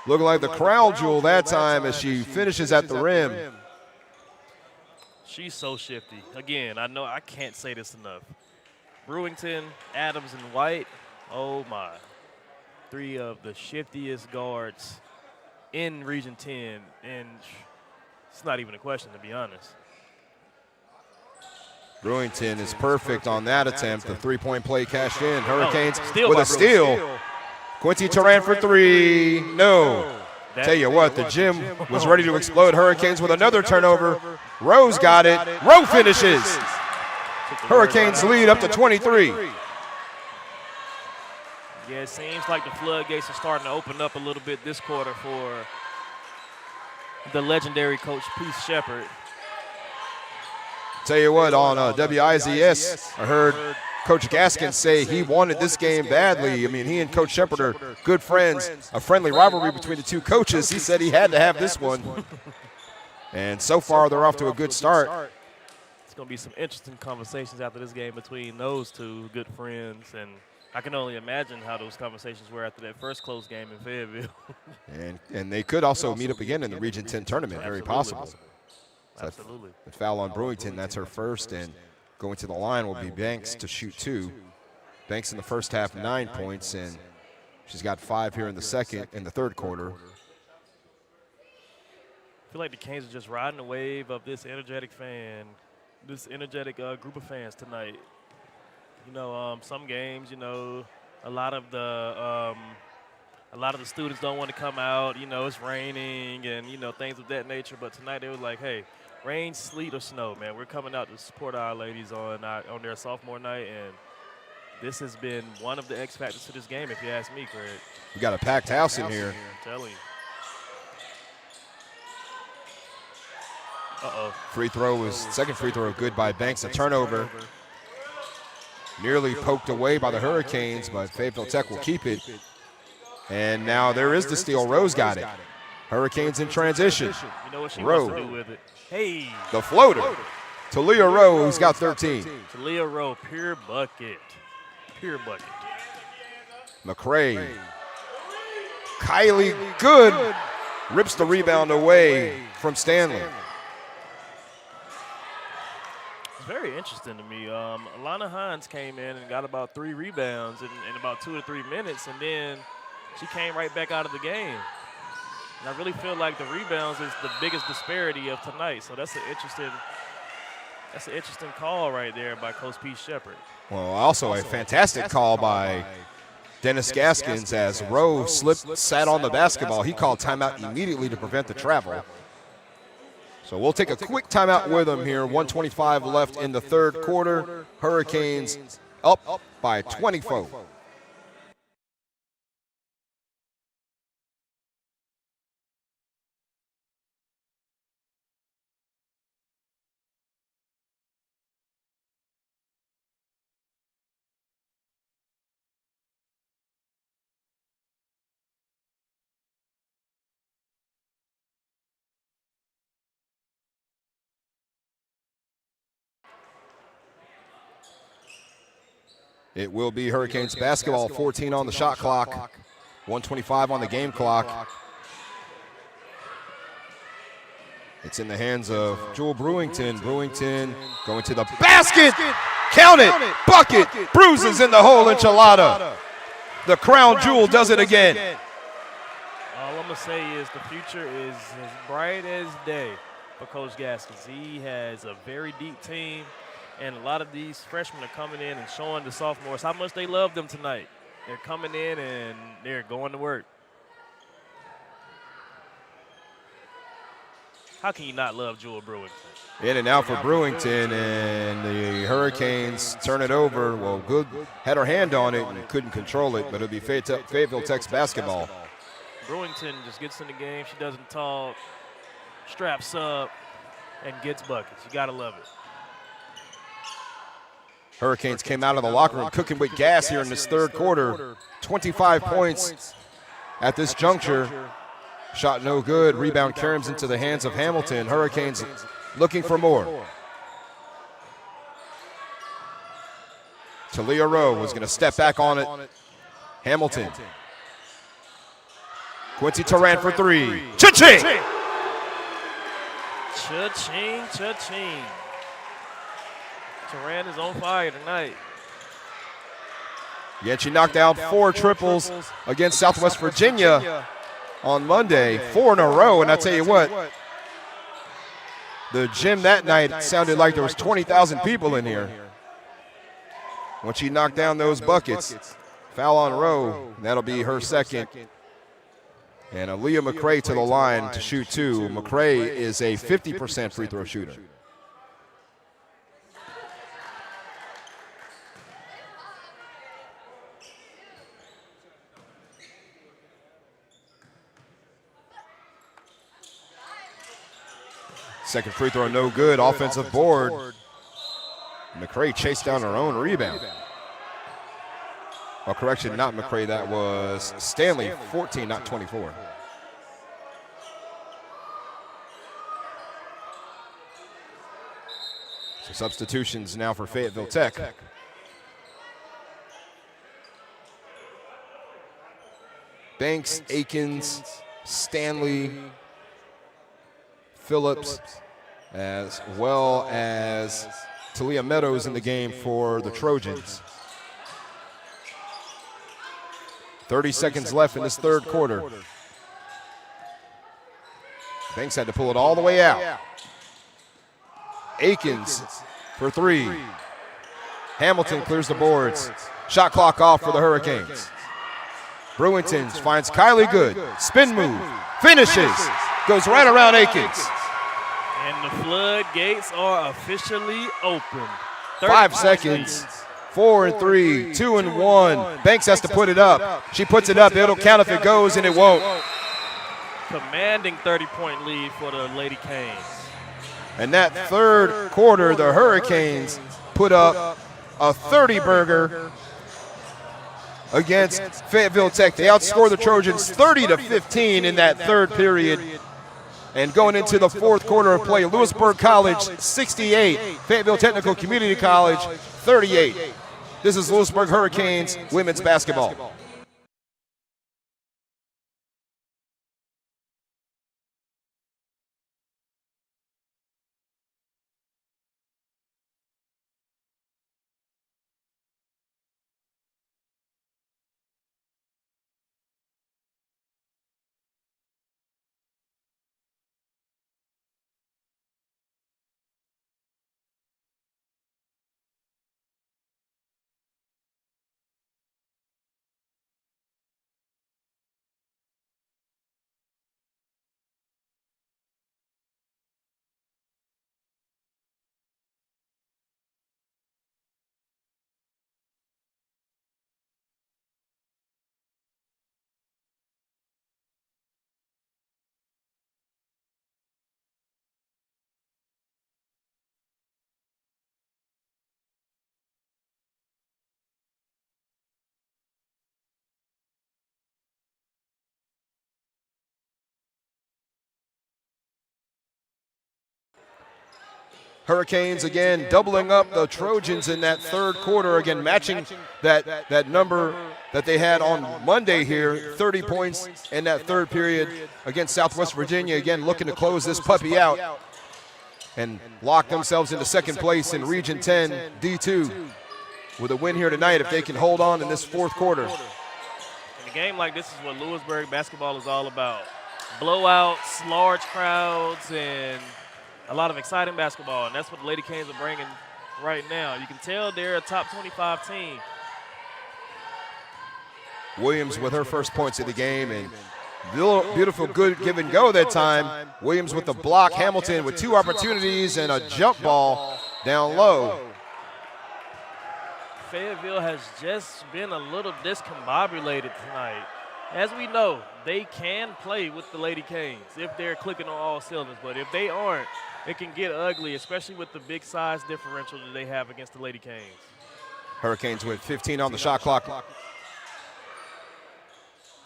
[SPEAKER 1] Looking like the crown jewel that time as she finishes at the rim.
[SPEAKER 3] She's so shifty. Again, I know I can't say this enough. Brewington, Adams, and White, oh my. 3 of the shiftiest guards in Region 10, and it's not even a question, to be honest.
[SPEAKER 1] Brewington is perfect on that attempt. The three-point play cashed in. Hurricanes
[SPEAKER 3] steal
[SPEAKER 1] with
[SPEAKER 3] by
[SPEAKER 1] a steal. Quincy Turan for 3. No. Tell you what, the gym was ready to explode. Hurricanes with another turnover. Rose got it. Rowe finishes. Hurricanes lead up to 23.
[SPEAKER 3] Yeah, it seems like the floodgates are starting to open up a little bit this quarter for the legendary coach, Peace Shepard.
[SPEAKER 1] Tell you what, on WIZS, I heard Coach Gaskins say he wanted this game badly. I mean, he and Coach Shepard are good friends, a friendly rivalry between the two coaches. He said he had to have this one. And so far, they're off to a good start.
[SPEAKER 3] It's going to be some interesting conversations after this game between those two good friends. And I can only imagine how those conversations were after that first close game in Fayetteville.
[SPEAKER 1] and they could also meet up again in the Region 10 tournament, very possible.
[SPEAKER 3] Absolutely.
[SPEAKER 1] The foul on Brewington, that's her first, and going to the line will be Banks to shoot 2. Banks in the first half, 9 points, and she's got 5 here in the third quarter.
[SPEAKER 3] I feel like the Canes are just riding the wave of this energetic group of fans tonight. You know, some games, you know, a lot of the students don't want to come out. You know, it's raining and, you know, things of that nature. But tonight they were like, hey, rain, sleet, or snow, man, we're coming out to support our ladies on their sophomore night. And this has been one of the X factors to this game, if you ask me, Craig.
[SPEAKER 1] We got a packed house in here.
[SPEAKER 3] I'm telling you. Uh-oh.
[SPEAKER 1] Second free throw good by Banks, a turnover. Nearly poked away by the Hurricanes, but Fayetteville Tech will keep it. And now there is the steal. Rose got it. Hurricanes in transition.
[SPEAKER 3] You know what she wants to do with it. Hey.
[SPEAKER 1] The floater. Talia Rowe, who's got 13.
[SPEAKER 3] Talia Rowe, pure bucket. Pure bucket.
[SPEAKER 1] McCray. Kylie Good rips the rebound away from Stanley.
[SPEAKER 3] It's very interesting to me. Alana Hines came in and got about 3 rebounds in about 2 to 3 minutes, and then she came right back out of the game. And I really feel like the rebounds is the biggest disparity of tonight. So that's an interesting call right there by Coach Pete Shepard.
[SPEAKER 1] Well, also a fantastic call by Dennis Gaskins as Rowe sat on the basketball. He called timeout immediately to prevent the travel. So we'll take a quick timeout with him here. 1:25 left in the third quarter. Hurricanes up by 24. It will be Hurricanes basketball, 14 on the shot clock, 1:25 on the game clock. It's in the hands of Jewel Brewington. Brewington going to the basket. Count it. Bucket. Bruises in the hole, enchilada. The crown jewel does it again.
[SPEAKER 3] All I'm going to say is the future is as bright as day for Coach Gaskins. He has a very deep team. And a lot of these freshmen are coming in and showing the sophomores how much they love them tonight. They're coming in and they're going to work. How can you not love Jewel Brewington?
[SPEAKER 1] In and out for Brewington, and the Hurricanes turn it over. Well, Good had her hand on it and couldn't control it, but it'll be Fayetteville Tech's basketball.
[SPEAKER 3] Brewington just gets in the game. She doesn't talk, straps up, and gets buckets. You got to love it.
[SPEAKER 1] Hurricanes came out of the locker room cooking with gas here in this third quarter. 25 points at this juncture. Shot no good. Rebound caroms into the hands of Hamilton. Hurricanes looking for more. Talia Rowe was going to step back on it. Hamilton. Quincy Turan for three. Cha-ching!
[SPEAKER 3] Cha-ching, cha-ching. Turan is on fire tonight.
[SPEAKER 1] Again, she knocked down 4 triples against Southwest Virginia on Monday, 4 in a row. And I tell you what, the gym that night sounded like there was 20,000 people in here when she knocked down those buckets. Foul on Rowe, that'll be her second. And Aaliyah McCray to the line to shoot 2. McCray is a 50% free throw shooter. Second free throw, no good. Offensive board. McCray chased down her own rebound. Oh, correction, not McCray. That was Stanley, 14, not 24. So substitutions now for Fayetteville Tech. Banks, Akins, Stanley, Phillips, as well as Talia Meadows in the game for the Trojans. 30 seconds left in this third quarter. Banks had to pull it all the way out. Akins for 3. Hamilton clears the boards. Shot clock off for the Hurricanes. Brewington finds Kylie Good. Spin move. Finishes. Goes right around Akins.
[SPEAKER 3] And the floodgates are officially open.
[SPEAKER 1] 5 seconds. 4 and 3, 2 and 1. Banks has to put it up. She puts it up. It'll count if it goes, and it won't.
[SPEAKER 3] Commanding 30-point lead for the Lady Canes.
[SPEAKER 1] And that third quarter, the Hurricanes put up a 30-burger against Fayetteville Tech. They outscored the Trojans 30-15 in that third period. And going into the fourth quarter of play, Louisburg College 68, Fayetteville Technical Community College 38. This is Louisburg Hurricanes women's basketball. Hurricanes again doubling up the Trojans in that third quarter, again matching that number that they had on Monday here, 30 points in that third period against Southwest Virginia, again looking to close this puppy out and lock themselves into second place in Region 10 D2 with a win here tonight if they can hold on in this fourth quarter.
[SPEAKER 3] In a game like this is what Louisburg basketball is all about. Blowouts, large crowds, and a lot of exciting basketball, and that's what the Lady Canes are bringing right now. You can tell they're a top 25 team.
[SPEAKER 1] Williams with her first points of the game, and beautiful good give and go that time. Williams with the block, Hamilton with 2 opportunities and a jump ball down low.
[SPEAKER 3] Fayetteville has just been a little discombobulated tonight. As we know, they can play with the Lady Canes if they're clicking on all cylinders, but if they aren't, it can get ugly, especially with the big size differential that they have against the Lady Canes.
[SPEAKER 1] Hurricanes with 15 on the shot clock.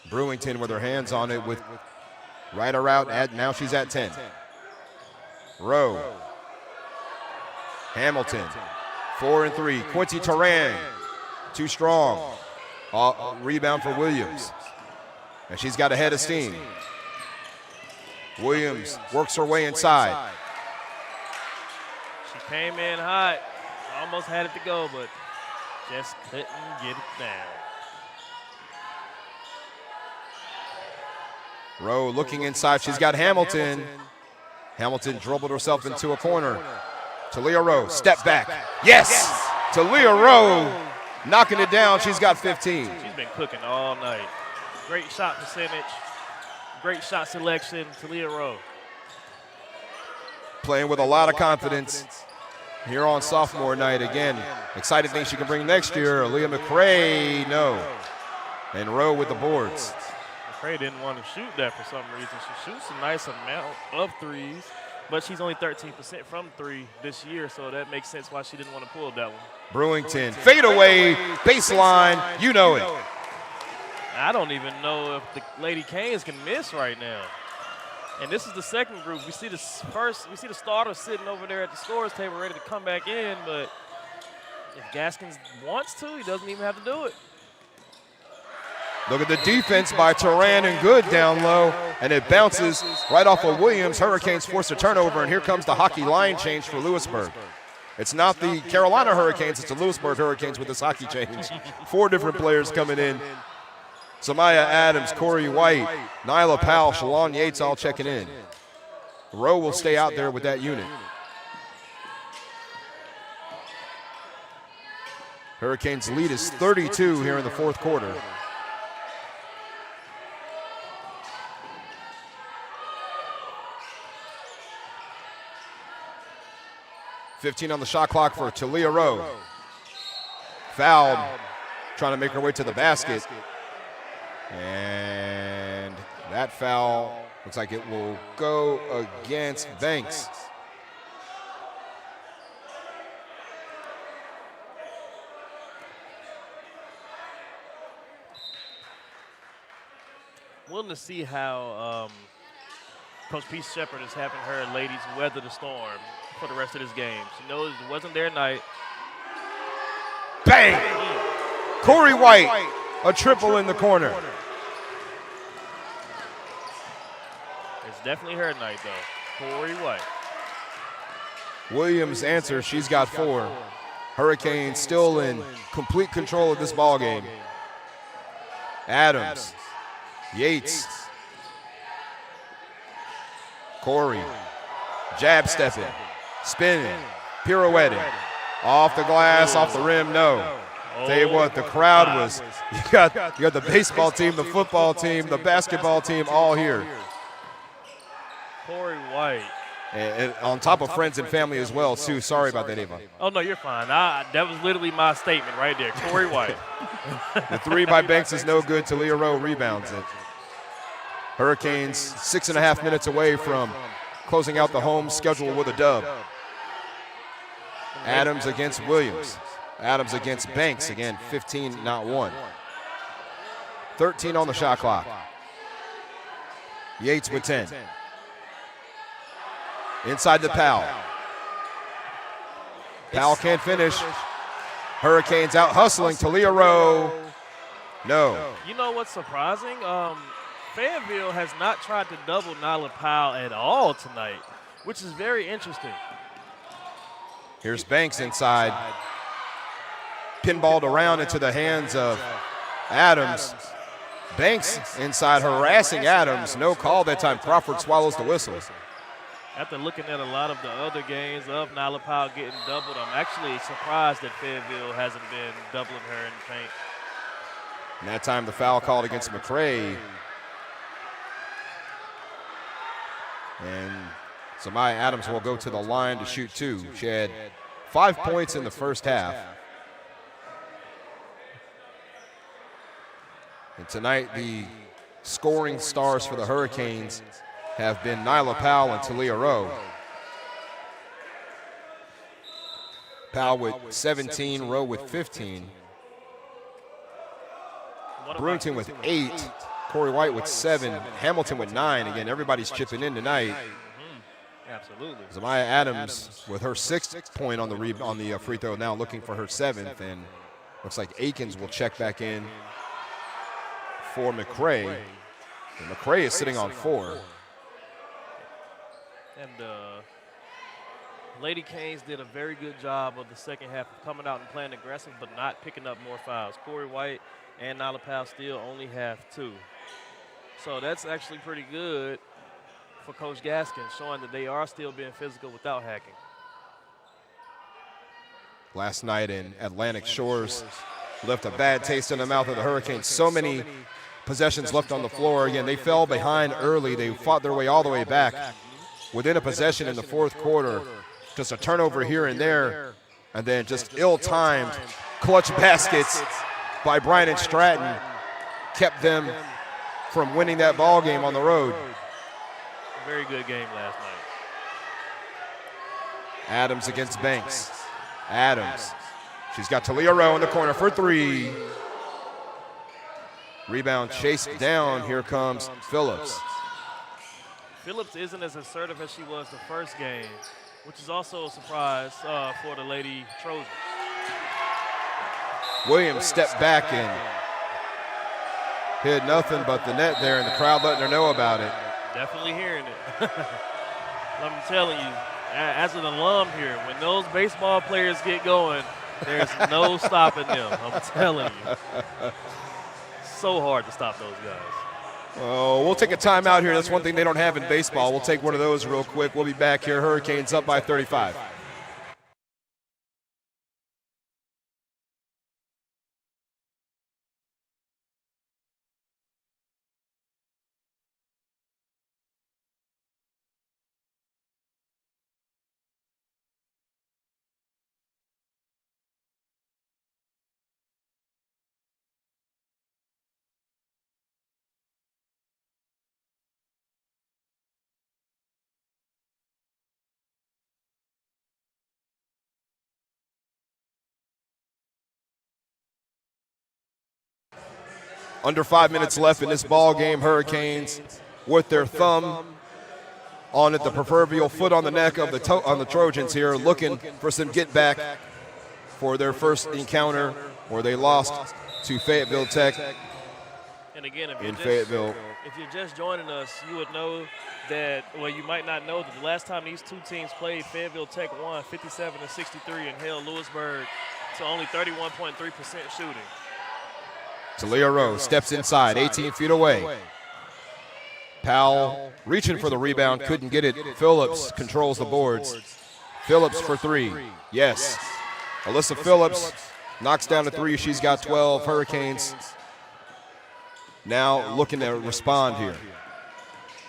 [SPEAKER 1] Brewington with her hands on it with right around now she's at 10. Rowe. Hamilton. 4 and 3. Quincy Turan. Too strong. Rebound for Williams. And she's got a head of steam. Williams works her way inside.
[SPEAKER 3] She came in hot, almost had it to go, but just couldn't get it down.
[SPEAKER 1] Rowe looking inside. She's got Hamilton. Hamilton dribbled herself into a corner. Talia Rowe, step back. Yes! Talia Rowe knocking it down. She's got 15.
[SPEAKER 3] She's been cooking all night. Great shot percentage, great shot selection, Talia Rowe.
[SPEAKER 1] Playing with a lot of confidence here on sophomore night. Again, excited things she can bring next year. Aaliyah McCray, no. And Rowe with the boards.
[SPEAKER 3] McCray didn't want to shoot that for some reason. She shoots a nice amount of threes, but she's only 13% from three this year, so that makes sense why she didn't want to pull that one.
[SPEAKER 1] Brewington, fade away, baseline, you know it.
[SPEAKER 3] I don't even know if the Lady Canes can miss right now. And this is the second group. We see the starter sitting over there at the scorer's table ready to come back in, but if Gaskins wants to, he doesn't even have to do it.
[SPEAKER 1] Look at the defense by Turan and Good down low, and it bounces right off of Williams. Hurricanes force a turnover, and here comes the hockey line change for Louisburg. It's not the Carolina Hurricanes, it's the Louisburg Hurricanes with this hockey change. 4 different players coming in. Samaya Adams, Corey White, Nyla Powell, Shalon Yates all checking in. Rowe will stay out there with that unit. Hurricanes lead is 32 here in the fourth quarter. .15 on the shot clock for Talia Rowe. Fouled, trying to make her way to the basket. And that foul looks like it will go against Banks.
[SPEAKER 3] Willing to see how Coach Pete Shepard is having her ladies weather the storm for the rest of this game. She knows it wasn't their night.
[SPEAKER 1] Bang! Corey White, a triple in the corner.
[SPEAKER 3] It's definitely her night, though. Corey White.
[SPEAKER 1] Williams answers. She's got 4. Hurricanes still in complete control of this ball game. Adams, Yates, Corey, jab stepping, spinning, pirouetting, off the glass, off the rim, no. Tell you what, the crowd was, you got the baseball team, the football team, the basketball team all here.
[SPEAKER 3] Corey White.
[SPEAKER 1] And on top of friends and family as well, too. Sorry about that, Ava.
[SPEAKER 3] Oh, no, you're fine. That was literally my statement right there. Corey White.
[SPEAKER 1] The 3 by Banks is no good. Talia Rowe rebounds it. Hurricanes 6.5 minutes away from closing out the home schedule with a dub. Adams against Williams. Adams against Banks. Again, 15, not 1. 13 on the shot clock. Yates with 10. Inside to Powell. Powell can't finish. Hurricanes out hustling. Talia Rowe. No.
[SPEAKER 3] You know what's surprising? Fayetteville has not tried to double Nyla Powell at all tonight, which is very interesting.
[SPEAKER 1] Here's Banks inside. Pinballed around into the hands of Adams. Banks inside harassing Adams. No call that time. Crawford swallows the whistle.
[SPEAKER 3] After looking at a lot of the other games of Nyla Powell getting doubled, I'm actually surprised that Fayetteville hasn't been doubling her in the paint.
[SPEAKER 1] And that time the foul called against McCray. And Samaya Adams will go to the line to shoot 2. She had 5 points in the first half. And tonight the scoring stars for the Hurricanes have been Nyla Powell and Talia Rowe. Powell with 17, Rowe with 15. Brewington with 8, Corey White with 7, Hamilton with 9. Again, everybody's chipping in tonight.
[SPEAKER 3] Absolutely.
[SPEAKER 1] Samaya Adams with her 6th point on the free throw now, looking for her 7th, and looks like Akins will check back in for McCray. And McCray is sitting on 4.
[SPEAKER 3] And Lady Canes did a very good job of the second half of coming out and playing aggressive, but not picking up more fouls. Corey White and Nyla Powell still only have 2. So that's actually pretty good for Coach Gaskins, showing that they are still being physical without hacking.
[SPEAKER 1] Last night in Atlantic Shores left a bad taste in the mouth of the Hurricanes. So many possessions left on the floor. Again, they fell behind early. They fought their way all the way back. Within a possession in the fourth quarter, just a turnover here and there, and then just ill-timed clutch baskets by Bryan and Stratton kept them from winning that ball game on the road.
[SPEAKER 3] Very good game last night.
[SPEAKER 1] Adams against Banks. Adams. She's got Talia Rowe in the corner for 3. Rebound chased down. Here comes Phillips.
[SPEAKER 3] Phillips isn't as assertive as she was the first game, which is also a surprise for the Lady Trojans.
[SPEAKER 1] Williams stepped back and hit nothing but the net there, and the crowd letting her know about it.
[SPEAKER 3] Definitely hearing it. I'm telling you, as an alum here, when those baseball players get going, there's no stopping them. I'm telling you. So hard to stop those guys.
[SPEAKER 1] Oh, we'll take a timeout here. That's one thing they don't have in baseball. We'll take one of those real quick. We'll be back here. Hurricanes up by 35. Under 5 minutes left in this ball game. Hurricanes with their thumb on it, the proverbial foot on the neck of the Trojans here, looking for some get back for their first encounter where they lost to Fayetteville Tech.
[SPEAKER 3] And again, if
[SPEAKER 1] Fayetteville.
[SPEAKER 3] If you're just joining us, you would know that, well, you might not know that the last time these two teams played, Fayetteville Tech won 57-63 and held Louisburg to only 31.3% shooting.
[SPEAKER 1] Talia Rowe steps inside, 18 feet away. Powell reaching for the rebound, couldn't get it. Phillips controls the boards. Phillips for 3. Yes. Alyssa Phillips knocks down a 3. She's got 12. Hurricanes now looking to respond here.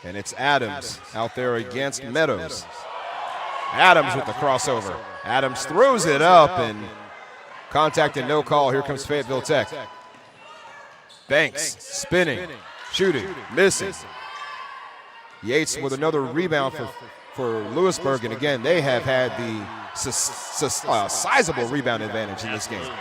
[SPEAKER 1] And it's Adams out there against Meadows. Adams with the crossover. Adams throws it up and contact and no call. Here comes Fayetteville Tech. Banks spinning, shooting, missing. Yates with another rebound for Louisburg, and again, they have had the sizable rebound advantage in this game.
[SPEAKER 3] 100%.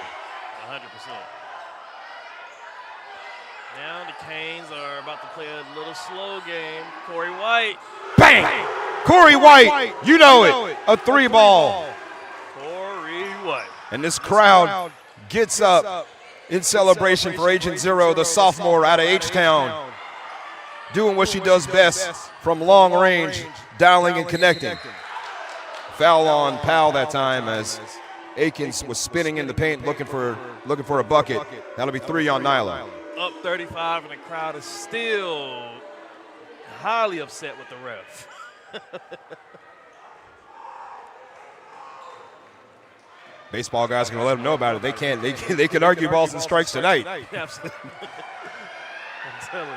[SPEAKER 3] Now the Canes are about to play a little slow game. Corey White.
[SPEAKER 1] Bang! Corey White, you know it, a 3-ball.
[SPEAKER 3] Corey White.
[SPEAKER 1] And this crowd gets up in celebration for Agent Zero, the sophomore out of H-Town, doing what she does best from long range, dialing and connecting. Foul on Powell that time as Akins was spinning in the paint looking for a bucket. That'll be 3 on Nyla.
[SPEAKER 3] Up 35, and the crowd is still highly upset with the ref.
[SPEAKER 1] Baseball guys are going to let them know about it. They can argue balls and strikes tonight.
[SPEAKER 3] Absolutely. I'm telling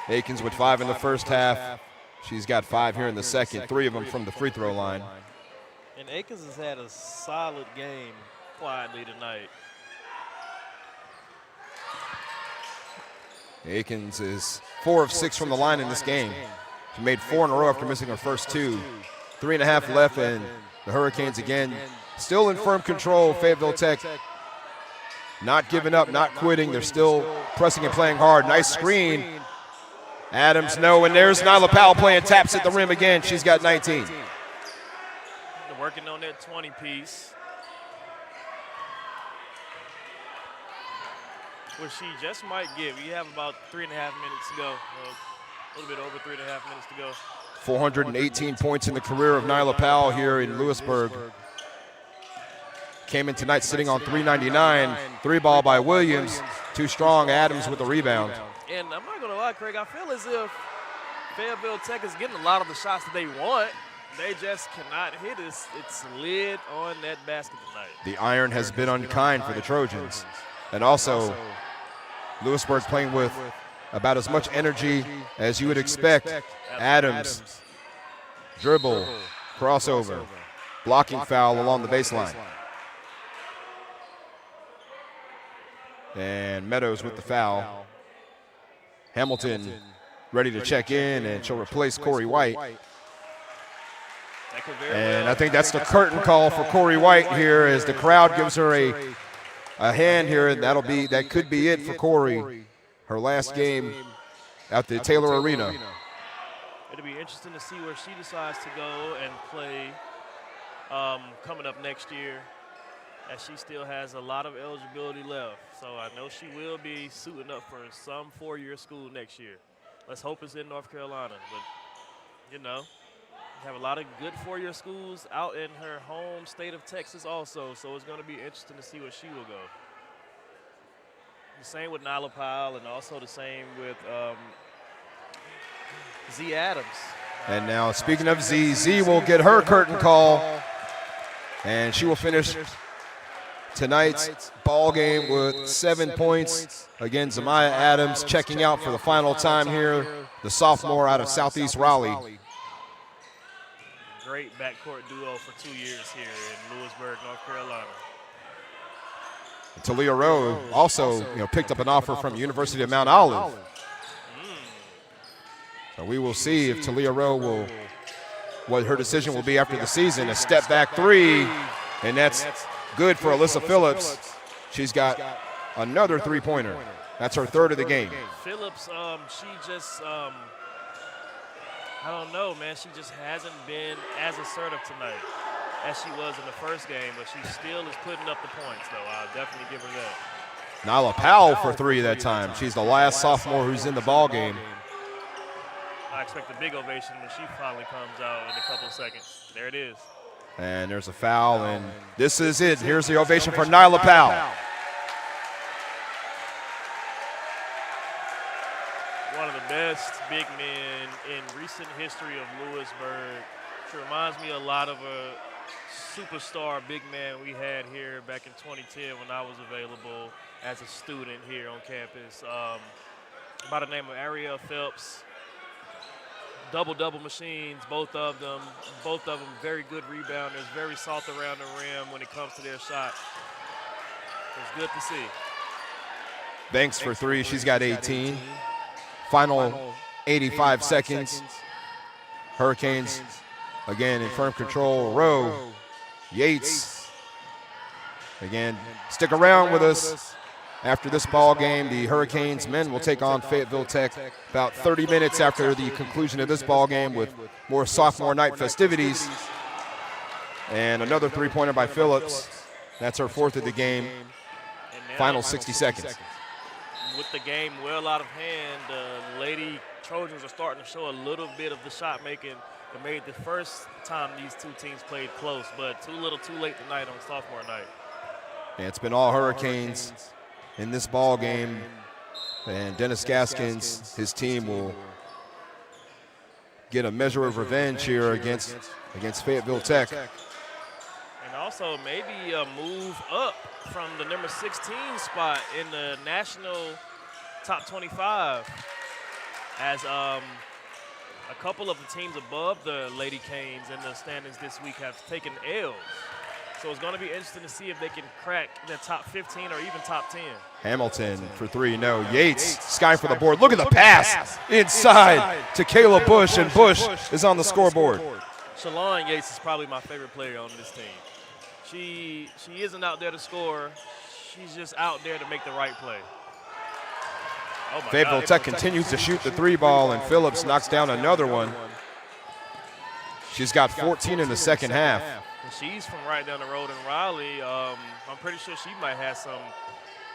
[SPEAKER 3] you.
[SPEAKER 1] Akins with 5 in the first half. She's got 5 here in the second, 3 of them from the free throw line.
[SPEAKER 3] And Akins has had a solid game quietly tonight.
[SPEAKER 1] Akins is 4 of 6 from the line in this game. She made 4 in a row after missing her first 2. 3.5 left, and the Hurricanes again still in firm control. Fayetteville Tech not giving up, not quitting. They're still pressing and playing hard. Nice screen. Adams, no, and there's Nyla Powell playing taps at the rim again. She's got 19.
[SPEAKER 3] They're working on that 20-piece. which she just might get. We have about 3.5 minutes to go. A little bit over 3.5 minutes to go.
[SPEAKER 1] 418 points in the career of Nyla Powell here in Louisburg. Came in tonight sitting on 399. 3-ball by Williams. Too strong. Adams with the rebound.
[SPEAKER 3] And I'm not going to lie, Craig, I feel as if Fayetteville Tech is getting a lot of the shots that they want. They just cannot hit it. It's lid on that basket tonight.
[SPEAKER 1] The iron has been unkind for the Trojans. And also, Louisburg playing with about as much energy as you would expect. Adams, dribble, crossover, blocking foul along the baseline. And Meadows with the foul. Hamilton ready to check in, and she'll replace Corey White. And I think that's the curtain call for Corey White here as the crowd gives her a hand here, and that could be it for Corey. Her last game at the Taylor Arena.
[SPEAKER 3] It'll be interesting to see where she decides to go and play coming up next year, as she still has a lot of eligibility left. So I know she will be suiting up for some 4-year school next year. Let's hope it's in North Carolina. But, you know, we have a lot of good 4-year schools out in her home state of Texas also. So it's going to be interesting to see where she will go. The same with Nyla Powell, and also the same with Z Adams.
[SPEAKER 1] And now, speaking of Z will get her curtain call, and she will finish tonight's ball game with 7 points. Again, Zamaya Adams checking out for the final time here, the sophomore out of Southeast Raleigh.
[SPEAKER 3] Great backcourt duo for 2 years here in Louisburg, North Carolina.
[SPEAKER 1] Talia Rowe also, picked up an offer from University of Mount Olive. So we will see if Talia Rowe what her decision will be after the season. A step back three, and that's good for Alyssa Phillips. She's got another three-pointer. That's her third of the game.
[SPEAKER 3] Phillips, she just, I don't know, man. She just hasn't been as assertive tonight as she was in the first game, but she still is putting up the points, though. I'll definitely give her that.
[SPEAKER 1] Nyla Powell for three that time. She's the last sophomore who's in the ball game.
[SPEAKER 3] I expect a big ovation when she finally comes out in a couple of seconds. There it is.
[SPEAKER 1] And there's a foul, and this is it. Here's the ovation for Nyla Powell.
[SPEAKER 3] One of the best big men in recent history of Louisburg. She reminds me a lot of a superstar big man we had here back in 2010 when I was available as a student here on campus. By the name of Ariel Phelps. Double-double machines, both of them very good rebounders, very soft around the rim when it comes to their shot. It's good to see.
[SPEAKER 1] Banks for three, she's got 18. Final 85 seconds. Hurricanes again in firm control. Rowe, Yates. Again, stick around with us. After this ball game, the Hurricanes men will take on Fayetteville Tech about 30 minutes after the conclusion of this ball game with more sophomore night festivities. And another three-pointer by Phillips. That's her fourth of the game. Final 60 seconds.
[SPEAKER 3] With the game well out of hand, the Lady Trojans are starting to show a little bit of the shot making that made the first time these two teams played close, but too little too late tonight on sophomore night.
[SPEAKER 1] Yeah, it's been all Hurricanes in this ball game, and Dennis Gaskins, his team will get a measure of revenge here against Fayetteville Tech.
[SPEAKER 3] And also maybe a move up from the number 16 spot in the national top 25, as a couple of the teams above the Lady Canes in the standings this week have taken L's. So it's going to be interesting to see if they can crack the top 15 or even top 10.
[SPEAKER 1] Hamilton for three, no. Yates, Sky for the board. Look at the pass inside to Kayla Bush, and Bush is on the scoreboard.
[SPEAKER 3] Shalon Yates is probably my favorite player on this team. She isn't out there to score. She's just out there to make the right play. Oh my
[SPEAKER 1] Fayetteville Tech continues to shoot the three ball, and Phillips knocks down another one. She's got 14 in the second half.
[SPEAKER 3] She's from right down the road in Raleigh. I'm pretty sure she might have some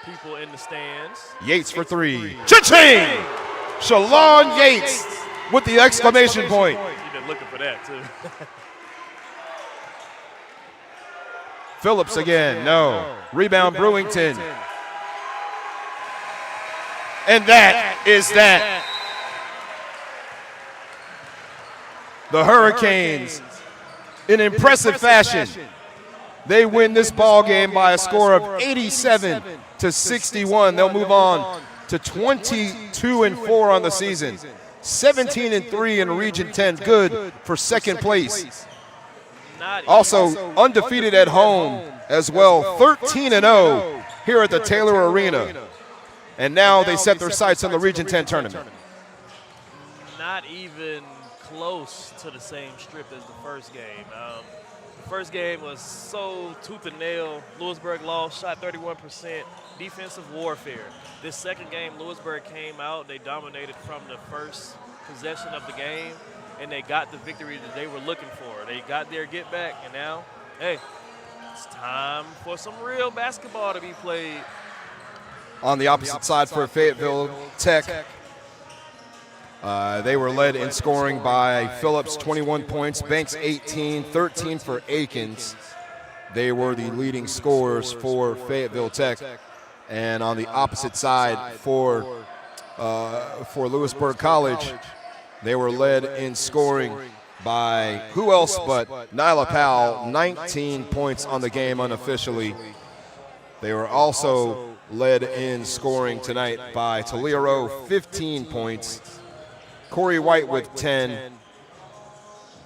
[SPEAKER 3] people in the stands.
[SPEAKER 1] Yates for three. Cha-ching! Shalon Yates with the exclamation point.
[SPEAKER 3] You've been looking for that, too.
[SPEAKER 1] Phillips again, no. Rebound Brewington. And that is that. The Hurricanes, in impressive fashion, they win this ball game by a score of 87-61. They'll move on to 22-4 on the season, 17-3 in Region 10, good for second place. Also undefeated at home as well, 13-0 here at the Taylor Arena. And now they set their sights on the Region 10 tournament.
[SPEAKER 3] Not even close to the same strip as the first game. The first game was so tooth and nail. Louisburg lost, shot 31%, defensive warfare. This second game, Louisburg came out. They dominated from the first possession of the game, and they got the victory that they were looking for. They got their get back, and now, hey, it's time for some real basketball to be played.
[SPEAKER 1] On the opposite side for Fayetteville Tech, they were led in scoring by Phillips, 21 points, Banks 18, 13 for Akins. They were the leading scorers for Fayetteville Tech. And on the opposite side for Louisburg College, they were led in scoring by who else but Nyla Powell, 19 points on the game unofficially. They were also led in scoring tonight by Taliero, 15 points. Corey White with 10.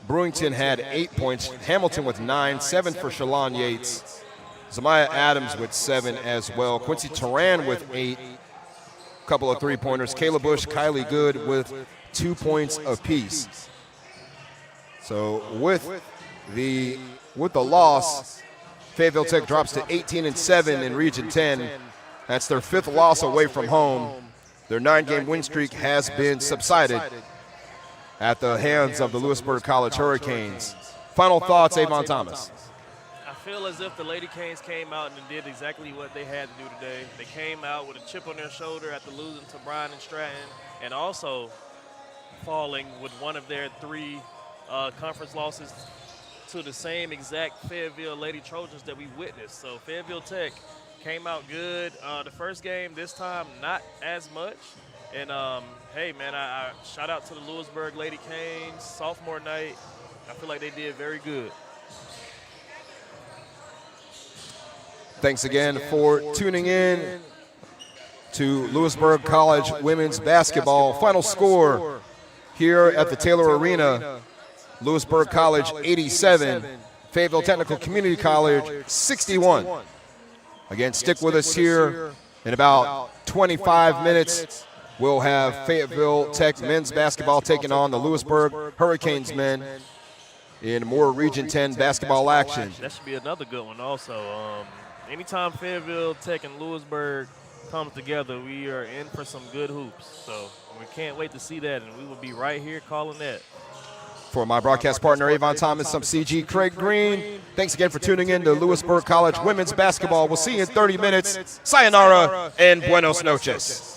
[SPEAKER 1] Brewington had 8 points. Hamilton with 9, 7 for Shalon Yates. Zamiah Adams with 7 as well. Quincy Turan with 8. Couple of three-pointers. Kayla Bush, Kylie Good with 2 points apiece. So with the loss, Fayetteville Tech drops to 18-7 in Region 10. That's their 5th loss away from home. Their 9-game win streak has been subsided at the hands of the Louisburg College Hurricanes. Final thoughts, Avon Thomas.
[SPEAKER 3] I feel as if the Lady Canes came out and did exactly what they had to do today. They came out with a chip on their shoulder after losing to Bryan and Stratton, and also falling with one of their 3 conference losses to the same exact Fayetteville Lady Trojans that we witnessed. So Fayetteville Tech came out good. The first game, this time, not as much. And, hey, man, I shout out to the Louisburg Lady Canes, sophomore night. I feel like they did very good.
[SPEAKER 1] Thanks again for tuning in to Louisburg College women's basketball. Final score here at the Taylor Arena, Louisburg College 87, Fayetteville Technical Community College 61. Again, stick with us here. In about 25 minutes, we'll have Fayetteville Tech men's basketball taking on the Louisburg Hurricanes men in more Region 10 basketball action.
[SPEAKER 3] That should be another good one also. Anytime Fayetteville Tech and Louisburg come together, we are in for some good hoops. So we can't wait to see that, and we will be right here calling that.
[SPEAKER 1] For my broadcast partner, Avon Thomas, I'm CG Craig Green. Thanks again for tuning in to Louisburg College women's basketball. We'll see you in 30 minutes. Sayonara and buenos noches.